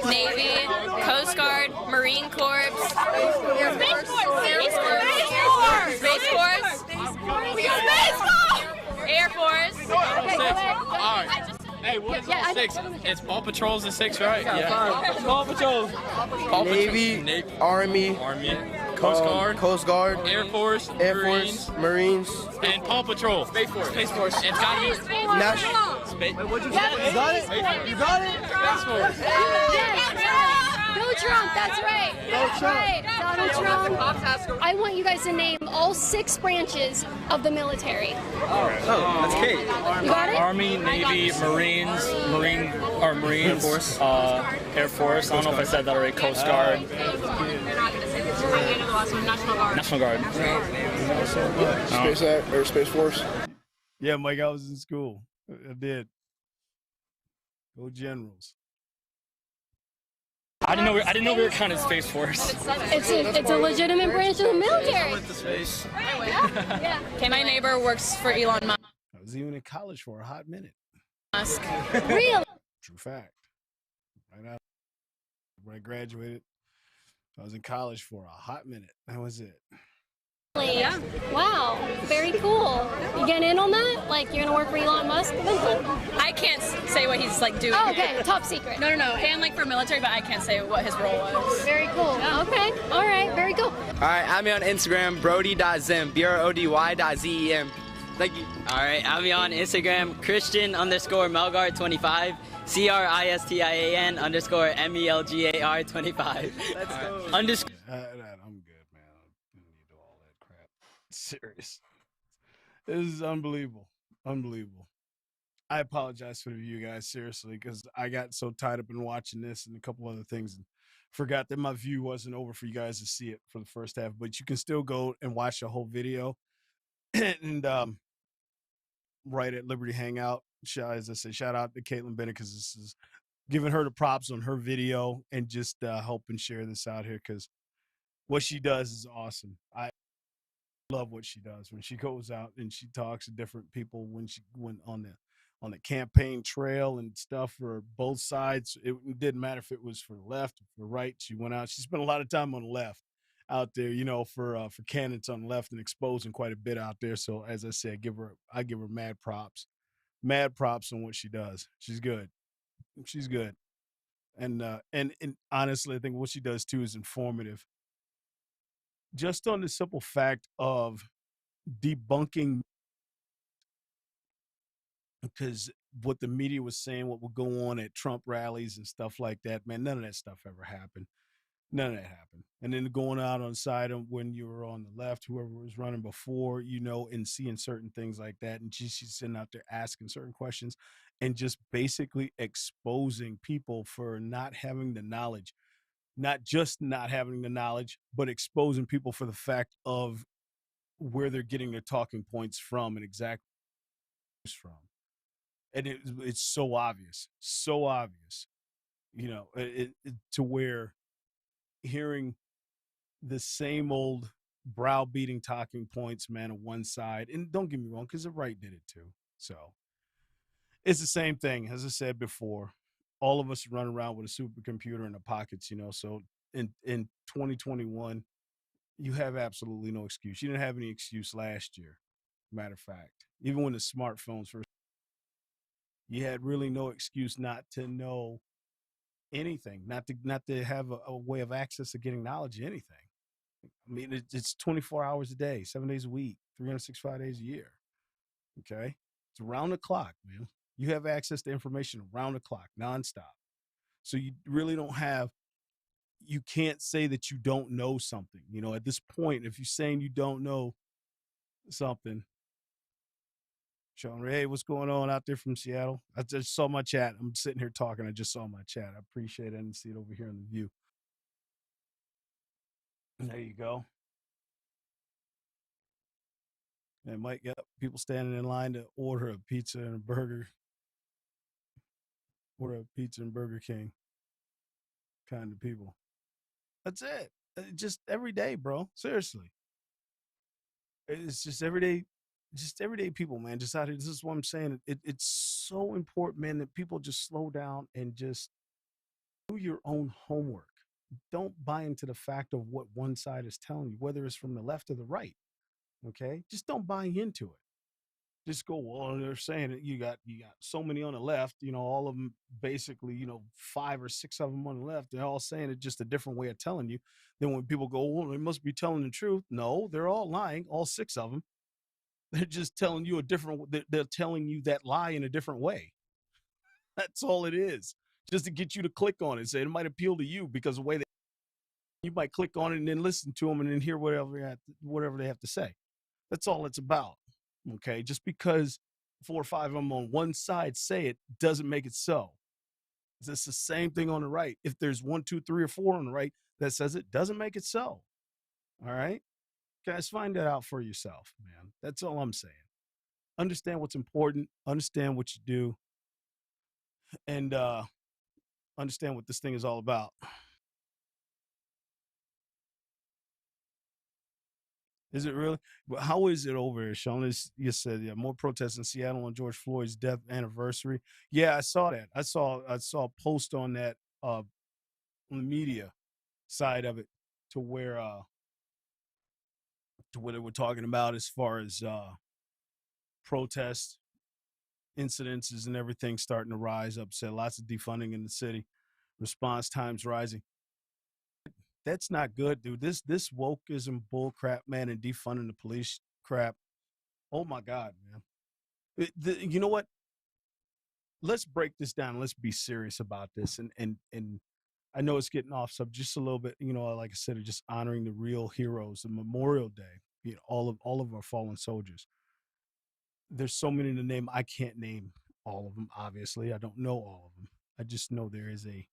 Navy, Coast Guard, Marine Corps, Air Force. All right. Hey, what is all six? It's Paw Patrol's the six, right? Yeah. Paw Patrol. Navy, Army, Coast Guard, Air Force, Marines, Marines, and Paw Patrol. Space Force. It's gotta be National. Space. What'd you say? You got it? You got it? Space Force. Go Trump, that's right. That's right. Donald Trump. I want you guys to name all 6 branches of the military. Oh, that's Kate. You got it? Army, Navy, Marines, Air Force. Air Force. I don't know if I said that already. Coast Guard. National Guard. Space Force. Yeah, Mike, I was in school. I did. Go Generals. I didn't know we were counted Space Force. It's a legitimate branch of the military. Yeah. Okay, my neighbor works for Elon Musk. I was even in college for a hot minute. Really? True fact. Right after when I graduated, I was in college for a hot minute. That was it. Yeah. Wow. Very cool. You getting in on that? Like you're gonna work for Elon Musk eventually? I can't say what he's like doing. Oh, okay. Top secret. No. And like for military, but I can't say what his role was. Very cool. Okay. All right. Very cool. All right, I'm on Instagram, brody.zem, brody.zem. Thank you. All right, I'm on Instagram, Christian_Melgar25, CRISTIAN_MELGAR25. Let's go. I'm good, man. I don't need all that crap. Serious. This is unbelievable. Unbelievable. I apologize for you guys, seriously, because I got so tied up in watching this and a couple other things and forgot that my view wasn't over for you guys to see it for the first half. But you can still go and watch the whole video. And right at Liberty Hangout, as I said, shout out to Caitlin Bennett because this is giving her the props on her video and just helping share this out here because what she does is awesome. I love what she does when she goes out and she talks to different people when she went on the campaign trail and stuff for both sides. It didn't matter if it was for the left or for the right. She went out. She spent a lot of time on the left out there, for candidates on the left and exposing quite a bit out there. So as I said, I give her mad props on what she does. She's good. And honestly, I think what she does too is informative. Just on the simple fact of debunking, because what the media was saying, what would go on at Trump rallies and stuff like that, man, none of that stuff ever happened. None of that happened. And then going out on side of when you were on the left, whoever was running before, and seeing certain things like that. And she's sitting out there asking certain questions and just basically exposing people for not having the knowledge, not just not having the knowledge, but exposing people for the fact of where they're getting their talking points from and exactly from. And it's so obvious, to where hearing the same old browbeating talking points, man, on one side, and don't get me wrong, because the right did it too. So it's the same thing. As I said before, all of us run around with a supercomputer in our pockets, So in 2021, you have absolutely no excuse. You didn't have any excuse last year. Matter of fact, even when the smartphones first, you had really no excuse not to know anything, not to have a way of access to getting knowledge of anything. I mean, it's 24 hours a day, 7 days a week, 365 days a year. Okay. It's around the clock, man. You have access to information around the clock, nonstop. So you really you can't say that you don't know something. At this point, if you're saying you don't know something, Sean, hey, what's going on out there from Seattle? I just saw my chat. I'm sitting here talking. I just saw my chat. I appreciate it. I didn't see it over here in the view. There you go. And Mike got people standing in line to order a pizza and a burger. Order a pizza and Burger King. Kind of people. That's it. just every day, bro. Seriously, it's just everyday people, man. Just out here. This is what I'm saying. It's so important, man, that people just slow down and just do your own homework. Don't buy into the fact of what one side is telling you, whether it's from the left or the right. Okay, just don't buy into it. Just go, well, they're saying that you got so many on the left, all of them basically, five or six of them on the left, they're all saying it just a different way of telling you. Then when people go, well, they must be telling the truth. No, they're all lying, all six of them. They're just telling you they're telling you that lie in a different way. That's all it is. Just to get you to click on it. Say it might appeal to you because the way that you might click on it and then listen to them and then hear whatever they have to say. That's all it's about. Okay. Just because 4 or 5 of them on one side say it doesn't make it so. It's the same thing on the right. If there's 1, 2, 3, or 4 on the right that says it doesn't make it so. All right. Guys, find that out for yourself, man. That's all I'm saying. Understand what's important, understand what you do, and understand what this thing is all about. Is it really? But how is it over here, Sean? You said, yeah, more protests in Seattle on George Floyd's death anniversary. Yeah, I saw that. I saw a post on that on the media side of it to where they were talking about as far as protest incidences and everything starting to rise up. Said lots of defunding in the city, response times rising. That's not good, dude. This wokeism bull crap, man, and defunding the police crap. Oh my God, man. You know what? Let's break this down. Let's be serious about this. And I know it's getting off subject just a little bit. Like I said, just honoring the real heroes, the Memorial Day. All of our fallen soldiers. There's so many to name. I can't name all of them. Obviously, I don't know all of them. I just know there is a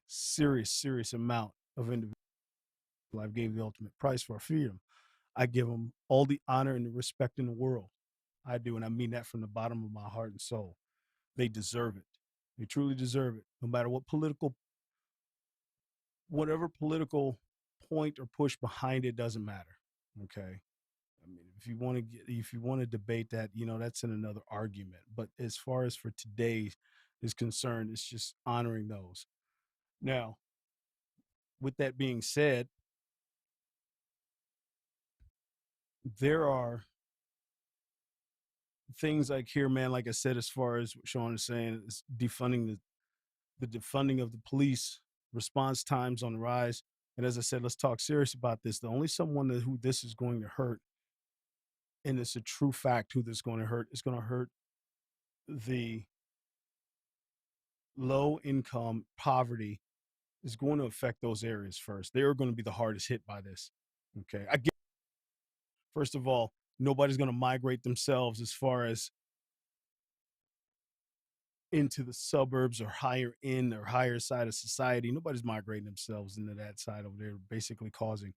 serious amount of individuals. I gave the ultimate price for our freedom. I give them all the honor and the respect in the world. I do, and I mean that from the bottom of my heart and soul. They deserve it. They truly deserve it. No matter whatever political point or push behind it, doesn't matter. Okay. I mean, if you want to debate that, that's in another argument. But as far as for today is concerned, it's just honoring those. Now, with that being said, there are things like here, man, like I said, as far as what Sean is saying, is defunding the defunding of the police, response times on the rise. And as I said, let's talk serious about this. The only someone who this is going to hurt, and it's a true fact who this is going to hurt, is going to hurt the low income poverty is going to affect those areas first. They are going to be the hardest hit by this. Okay. I get, first of all, nobody's going to migrate themselves as far as into the suburbs or higher side of society. Nobody's migrating themselves into that side over there, basically causing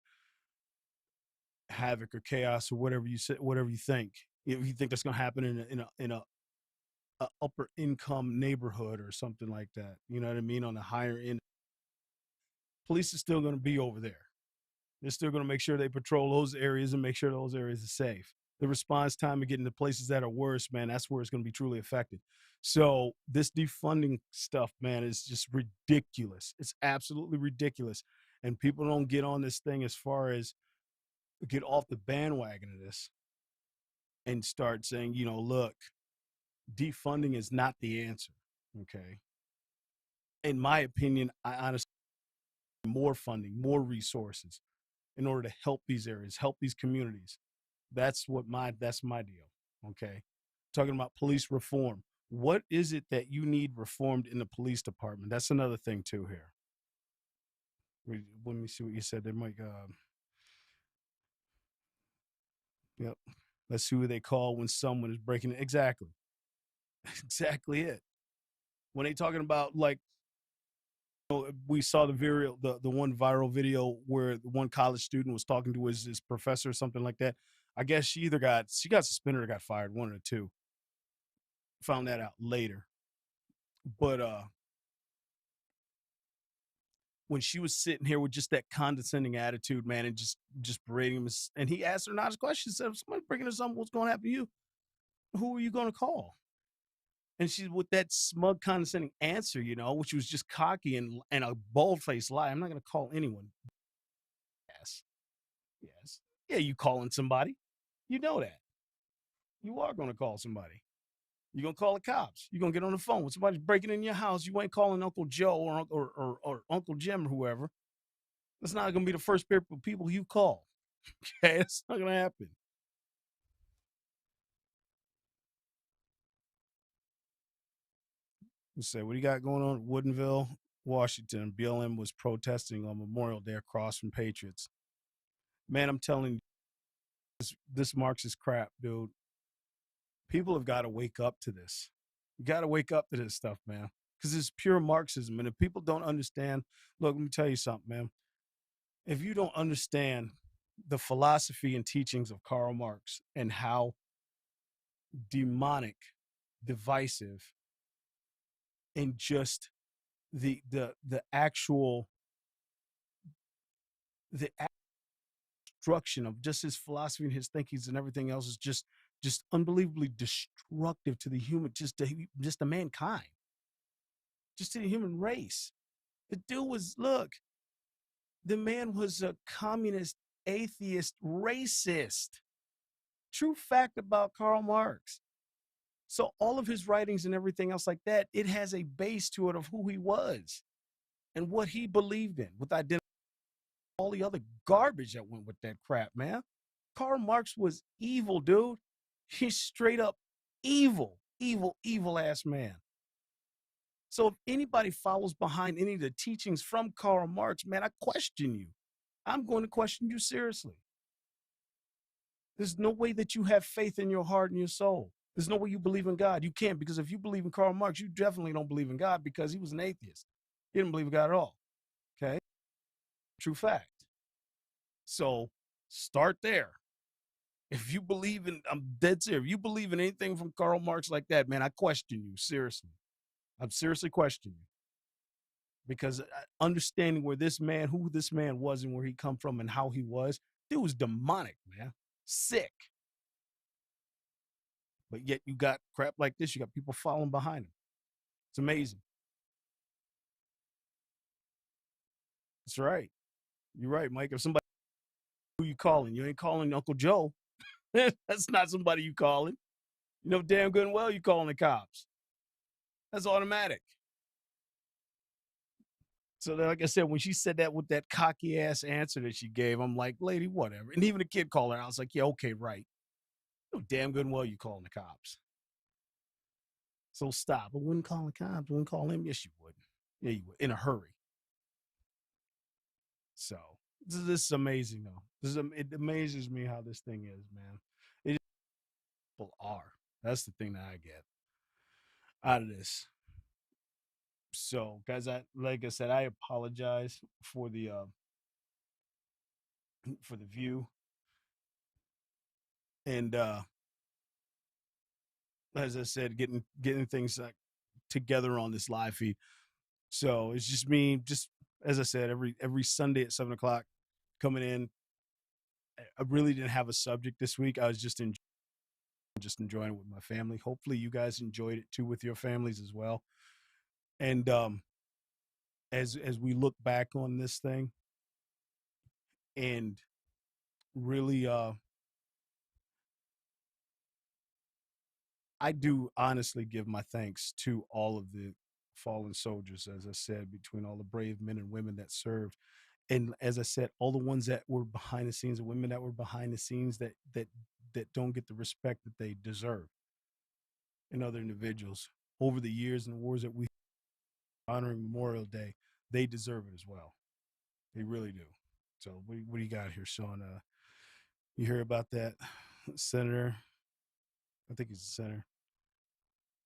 havoc or chaos or whatever you say, whatever you think. If you think that's going to happen in a upper income neighborhood or something like that, you know what I mean? On the higher end, police is still going to be over there. They're still going to make sure they patrol those areas and make sure those areas are safe. The response time of getting to places that are worse, man, that's where it's going to be truly affected. So this defunding stuff, man, is just ridiculous. It's absolutely ridiculous. And people don't get on this thing as far as get off the bandwagon of this and start saying, look, defunding is not the answer. Okay. In my opinion, I honestly more funding, more resources in order to help these areas, help these communities. That's my deal. Okay. Talking about police reform. What is it that you need reformed in the police department? That's another thing too here. Let me see what you said there, Mike. Yep. Let's see who they call when someone is breaking it. Exactly. Exactly it. When they talking about we saw the one viral video where the one college student was talking to his professor or something like that. I guess she got suspended or got fired, one of the two. Found that out later. But when she was sitting here with just that condescending attitude, man, and just berating him. And he asked her an honest question. He said, if somebody bringing us something, what's going to happen to you? Who are you going to call? And she's with that smug, condescending answer, which was just cocky and a bold-faced lie. I'm not going to call anyone. Yes. Yeah, you calling somebody. You know that. You are going to call somebody. You're going to call the cops. You're going to get on the phone. When somebody's breaking in your house, you ain't calling Uncle Joe or Uncle Jim or whoever. That's not going to be the first people you call. Okay? It's not going to happen. Let's say, what do you got going on at Woodinville, Washington? BLM was protesting on Memorial Day across from Patriots. Man, I'm telling you, this Marxist crap, dude. People have got to wake up to this. You got to wake up to this stuff, man, because it's pure Marxism. And if people don't understand, look, let me tell you something, man. If you don't understand the philosophy and teachings of Karl Marx and how demonic, divisive, and just the actual destruction of just his philosophy and his thinkings and everything else is just unbelievably destructive to the human, just to mankind, just to the human race. The dude was, look, the man was a communist, atheist, racist. True fact about Karl Marx. So all of his writings and everything else like that, it has a base to it of who he was and what he believed in, with identity, all the other garbage that went with that crap, man. Karl Marx was evil, dude. He's straight up evil ass man. So if anybody follows behind any of the teachings from Karl Marx, man, I question you. I'm going to question you seriously. There's no way that you have faith in your heart and your soul. There's no way you believe in God. You can't, because if you believe in Karl Marx, you definitely don't believe in God, because he was an atheist. He didn't believe in God at all. Okay? True fact. So start there. If you believe in, I'm dead serious, if you believe in anything from Karl Marx like that, man, I question you, seriously. I'm seriously questioning you. Because understanding who this man was and where he come from and how he was, dude was demonic, man. Sick. But yet you got crap like this. You got people following behind him. It's amazing. That's right. You're right, Mike. If somebody, who you calling? You ain't calling Uncle Joe. That's not somebody you calling. You know damn good and well you calling the cops. That's automatic. So like I said, when she said that with that cocky ass answer that she gave, I'm like, lady, whatever. And even the kid called her. I was like, yeah, okay, right. You know damn good and well you calling the cops. So stop. I wouldn't call the cops. I wouldn't call him. Yes, you would. Yeah, you would. In a hurry. So this is amazing, though. It amazes me how this thing is, man. People are. That's the thing that I get out of this. So, guys, like I said, I apologize for the view, and as I said, getting things together on this live feed. So it's just me, just as I said, every Sunday at 7:00 coming in. I really didn't have a subject this week. I was just enjoying it with my family. Hopefully, you guys enjoyed it too with your families as well. And as we look back on this thing, and really, I do honestly give my thanks to all of the fallen soldiers, as I said, between all the brave men and women that served. And as I said, all the ones that were behind the scenes, the women that were behind the scenes that don't get the respect that they deserve, and other individuals over the years and the wars that we honoring Memorial Day, they deserve it as well. They really do. So what do you got here, Sean? You hear about that senator? I think he's a senator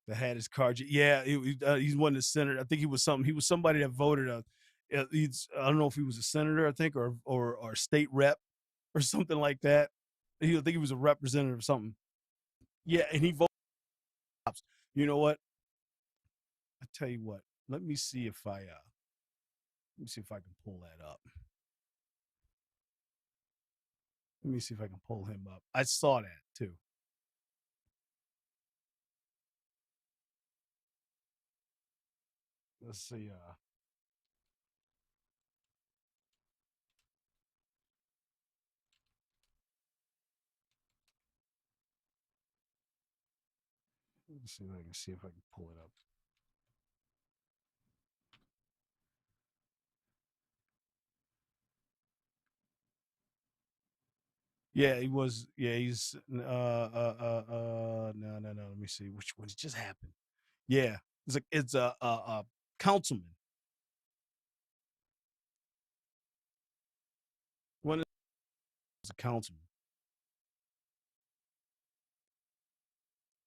that had his car. Yeah, he's one of the senator. I think he was somebody that voted. I don't know if he was a senator, I think, or state rep or something like that. I think he was a representative or something. Yeah, and he voted. You know what? I tell you what. Let me see if I Let me see if I can pull that up. Let me see if I can pull him up. I saw that too. Let's see. Let's see if I can pull it up. Yeah, he was. Yeah, he's. No. Let me see. Which one just happened? Yeah, it's a councilman. One is a councilman.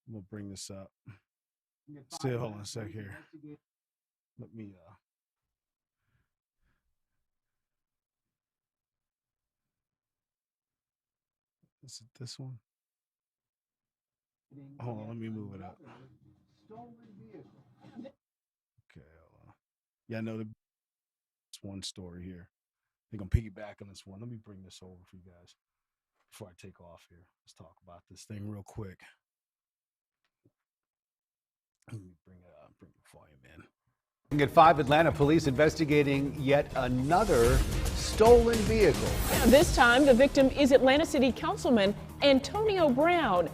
I'm gonna bring this up. Still, hold on a sec here. Let me. Is it this one? Hold on, let me move it up. Okay, hold on. Yeah, I know this one story here. They're gonna piggyback on this one. Let me bring this over for you guys before I take off here. Let's talk about this thing real quick. Let me bring the volume in. At 5, Atlanta police investigating yet another stolen vehicle. This time, the victim is Atlanta City Councilman Antonio Brown.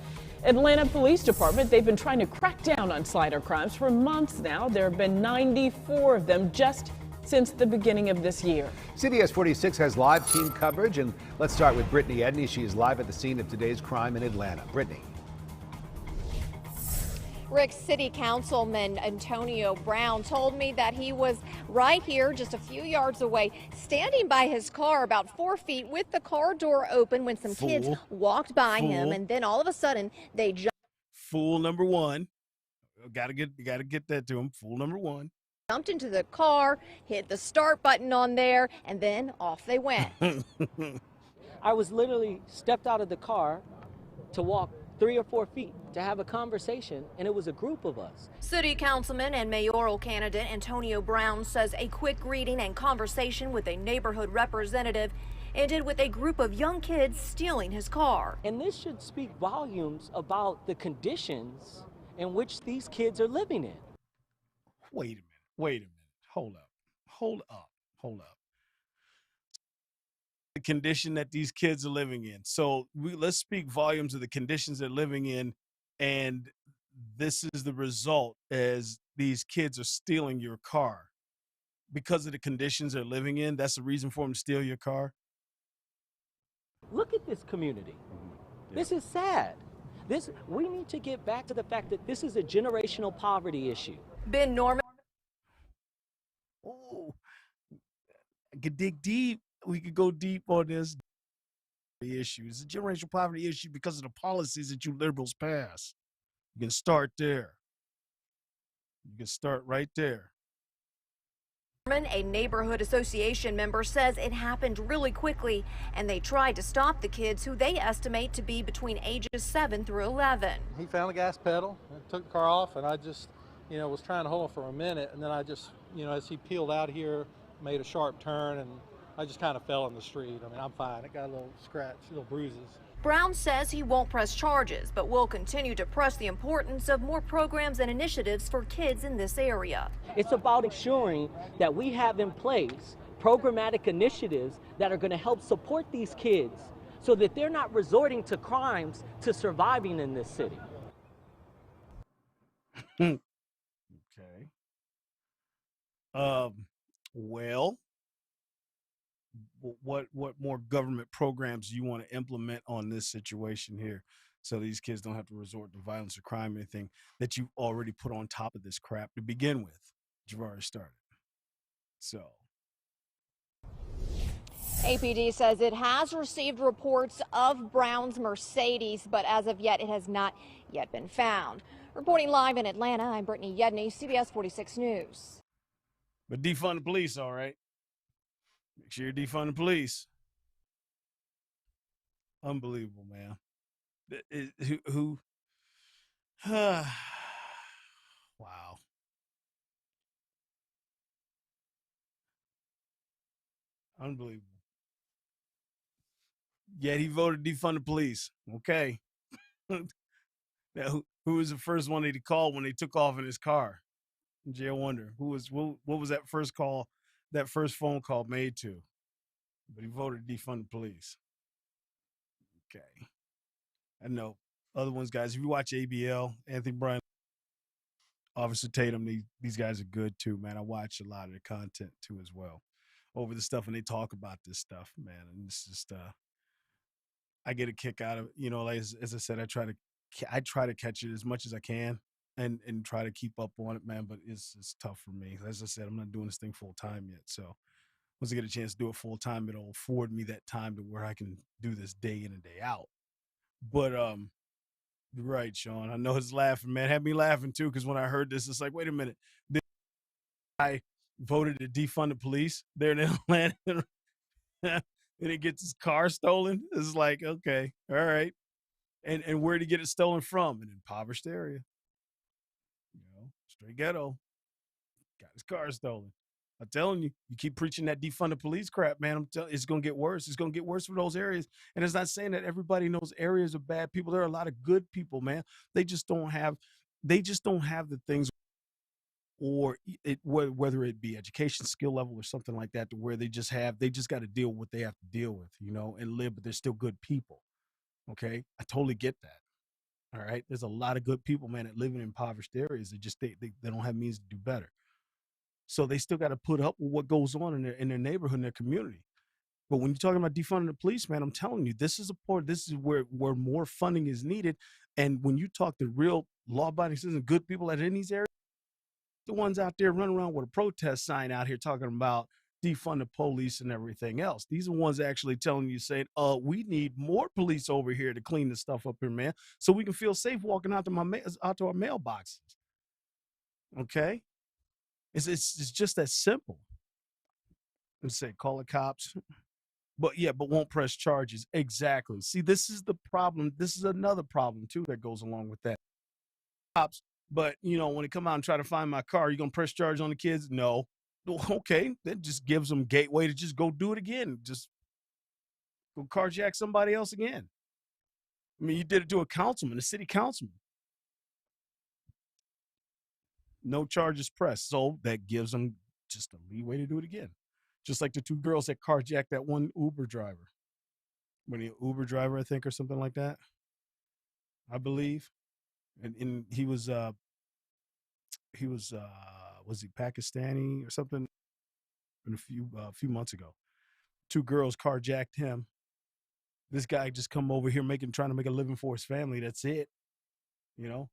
Atlanta Police Department, they've been trying to crack down on slider crimes for months now. There have been 94 of them just since the beginning of this year. CBS 46 has live team coverage, and let's start with Brittany Edney. She is live at the scene of today's crime in Atlanta. Brittany. Rick, City Councilman Antonio Brown told me that he was right here just a few yards away, standing by his car about 4 feet with the car door open when some kids walked by him, and then all of a sudden they Fool number one. Gotta get that to him. Fool number one. jumped into the car, hit the start button on there, and then off they went. I was literally stepped out of the car to walk 3 or 4 feet to have a conversation, and it was a group of us. City Councilman and mayoral candidate Antonio Brown says a quick greeting and conversation with a neighborhood representative ended with a group of young kids stealing his car. And this should speak volumes about the conditions in which these kids are living in. Wait a minute. Hold up. The condition that these kids are living in. So let's speak volumes of the conditions they're living in, and this is the result as these kids are stealing your car because of the conditions they're living in. That's the reason for them to steal your car. Look at this community. This is sad. We need to get back to the fact that this is a generational poverty issue. Ben Norman. Oh, I could dig deep. We could go deep on this issue. It's a generational poverty issue because of the policies that you liberals pass. You can start there. You can start right there. A neighborhood association member says it happened really quickly, and they tried to stop the kids, who they estimate to be between ages 7 through 11. He found the gas pedal and took the car off, and I just, was trying to hold him for a minute, and then I just, as he peeled out here, made a sharp turn, and I just kind of fell in the street. I mean, I'm fine. It got a little scratch, little bruises. Brown says he won't press charges, but will continue to press the importance of more programs and initiatives for kids in this area. It's about ensuring that we have in place programmatic initiatives that are going to help support these kids so that they're not resorting to crimes to surviving in this city. Okay. Well, what more government programs do you want to implement on this situation here so these kids don't have to resort to violence or crime, anything that you've already put on top of this crap to begin with that you've already started? So APD says it has received reports of Brown's Mercedes, but as of yet, it has not yet been found. Reporting live in Atlanta, I'm Brittany Edney, CBS 46 News. But defund the police, all right? Make sure you defund the police. Unbelievable, man. Who wow. Unbelievable. Yet he voted to defund the police. Okay. Now, who was the first one that he called when they took off in his car? Jay, wonder what was that first call, that first phone call made to? But he voted to defund the police. Okay. I know other ones, guys. If you watch ABL, Anthony Bryan, Officer Tatum, these guys are good too, man. I watch a lot of the content too as well over the stuff, and they talk about this stuff, man. And it's just I get a kick out of it. Like as I said, I try to catch it as much as I can and try to keep up on it, man. But it's tough for me. As I said, I'm not doing this thing full time yet. So once I get a chance to do it full time, it'll afford me that time to where I can do this day in and day out. But you're right, Sean. I know it's laughing, man. Had me laughing too, because when I heard this, it's like, wait a minute. This guy voted to defund the police there in Atlanta. And he gets his car stolen. It's like, okay, all right. And where did he get it stolen from? An impoverished area. Straight ghetto. Got his car stolen. I'm telling you, you keep preaching that defund the police crap, man. It's gonna get worse. It's gonna get worse for those areas. And it's not saying that everybody in those areas are bad people. There are a lot of good people, man. They just don't have the things, or whether it be education, skill level, or something like that, to where they just got to deal with what they have to deal with, and live, but they're still good people. Okay. I totally get that. All right. There's a lot of good people, man, that live in impoverished areas. They don't have means to do better. So they still got to put up with what goes on in their neighborhood, in their community. But when you're talking about defunding the police, man, I'm telling you, this is where more funding is needed. And when you talk to real law-abiding citizens, good people that are in these areas, the ones out there running around with a protest sign out here talking about defund the police and everything else. These are ones actually telling you, saying, we need more police over here to clean this stuff up here, man, so we can feel safe walking out to our mailboxes. Okay? It's just that simple. And say, call the cops. But won't press charges. Exactly. See, this is the problem. This is another problem too that goes along with that. Cops, but when they come out and try to find my car, you gonna press charge on the kids? No. Okay, that just gives them gateway to just go do it again. Just go carjack somebody else again. I mean, you did it to a councilman, a city councilman. No charges pressed. So that gives them just a leeway to do it again. Just like the two girls that carjacked that one Uber driver. When he Uber driver, I think, or something like that, I believe. And he was was he Pakistani or something? A few months ago, two girls carjacked him. This guy just come over here trying to make a living for his family. That's it.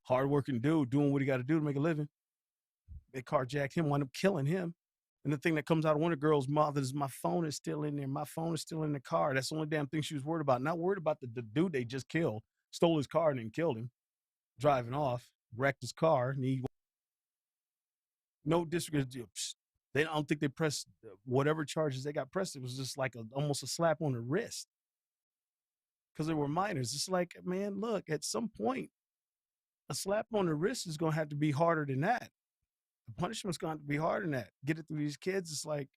Hardworking dude doing what he got to do to make a living. They carjacked him, wound up killing him. And the thing that comes out of one of the girls' mouth is, my phone is still in there. My phone is still in the car. That's the only damn thing she was worried about. Not worried about the dude they just killed, stole his car and then killed him, driving off, wrecked his car. And no disregard. I don't think they pressed whatever charges they got pressed. It was just like almost a slap on the wrist, because they were minors. It's like, man, look, at some point, a slap on the wrist is going to have to be harder than that. The punishment's going to be harder than that. Get it through these kids. It's like,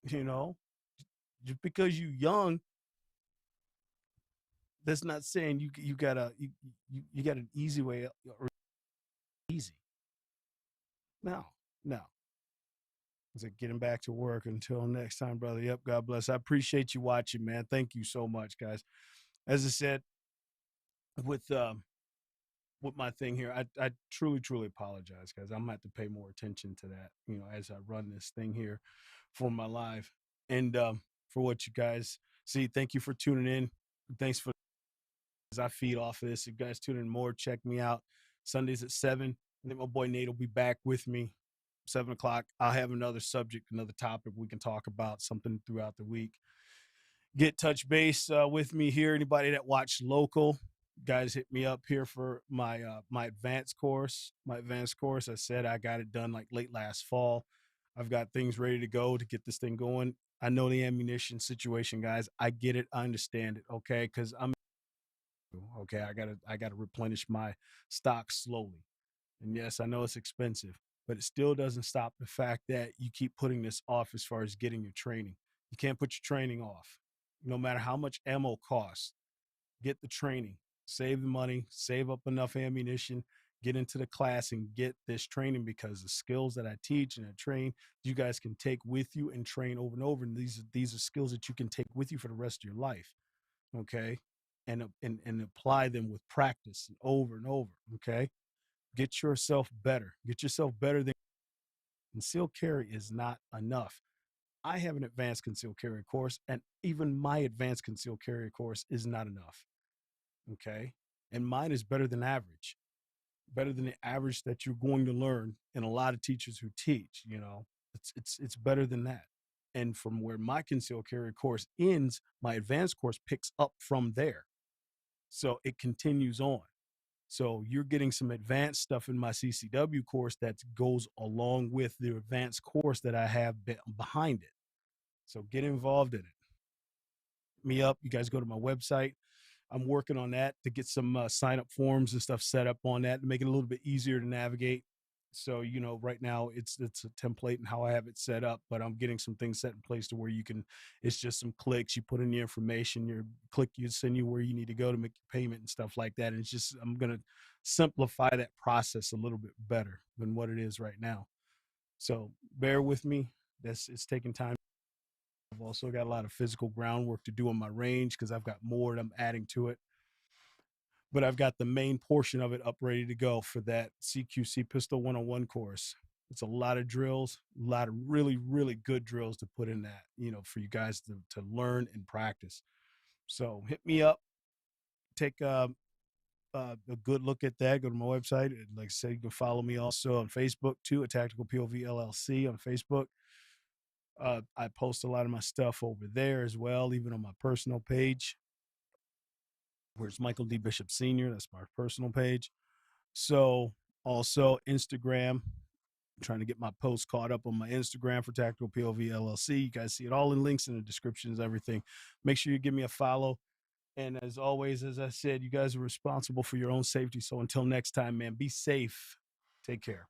just because you young, that's not saying you got an easy way or easy. No. Is it getting back to work? Until next time, brother. Yep. God bless. I appreciate you watching, man. Thank you so much, guys. As I said, with my thing here, I truly apologize, guys. I'm gonna have to pay more attention to that, as I run this thing here for my live, and for what you guys see. Thank you for tuning in. Thanks for, as I feed off of this. You guys tune in more. Check me out Sundays at 7. I think my boy Nate will be back with me 7 o'clock. I'll have another subject, another topic we can talk about, something throughout the week. Get touch base with me here. Anybody that watched local, guys, hit me up here for my my advanced course. I said I got it done like late last fall. I've got things ready to go to get this thing going. I know the ammunition situation, guys. I get it. I understand it. Okay, because I gotta replenish my stock slowly. And yes, I know it's expensive. but it still doesn't stop the fact that you keep putting this off as far as getting your training. You can't put your training off. No matter how much ammo costs, get the training, save the money, save up enough ammunition, get into the class and get this training, because the skills that I teach and I train, you guys can take with you and train over and over. And these are skills that you can take with you for the rest of your life. Okay. And apply them with practice and over. Okay. Get yourself better. Get yourself better than concealed carry is not enough. I have an advanced concealed carry course, and even my advanced concealed carry course is not enough. Okay. And mine is better than average, better than the average that you're going to learn in a lot of teachers who teach, it's better than that. And from where my concealed carry course ends, my advanced course picks up from there. So it continues on. So you're getting some advanced stuff in my CCW course that goes along with the advanced course that I have behind it. So get involved in it. Me up. You guys go to my website. I'm working on that to get some sign up forms and stuff set up on that to make it a little bit easier to navigate. So, right now it's a template and how I have it set up, but I'm getting some things set in place to where it's just some clicks. You put in the information, you send you where you need to go to make your payment and stuff like that. And I'm going to simplify that process a little bit better than what it is right now. So bear with me. It's taking time. I've also got a lot of physical groundwork to do on my range because I've got more that I'm adding to it. But I've got the main portion of it up ready to go for that CQC Pistol 101 course. It's a lot of drills, a lot of really, really good drills to put in that, for you guys to learn and practice. So hit me up, take a good look at that. Go to my website. Like I said, you can follow me also on Facebook too, at Tactical POV LLC on Facebook. I post a lot of my stuff over there as well, even on my personal page. Where's Michael D. Bishop Sr.? That's my personal page. So also Instagram. I'm trying to get my posts caught up on my Instagram for Tactical POV LLC. You guys see it all in links in the descriptions, everything. Make sure you give me a follow. And as always, as I said, you guys are responsible for your own safety. So until next time, man, be safe. Take care.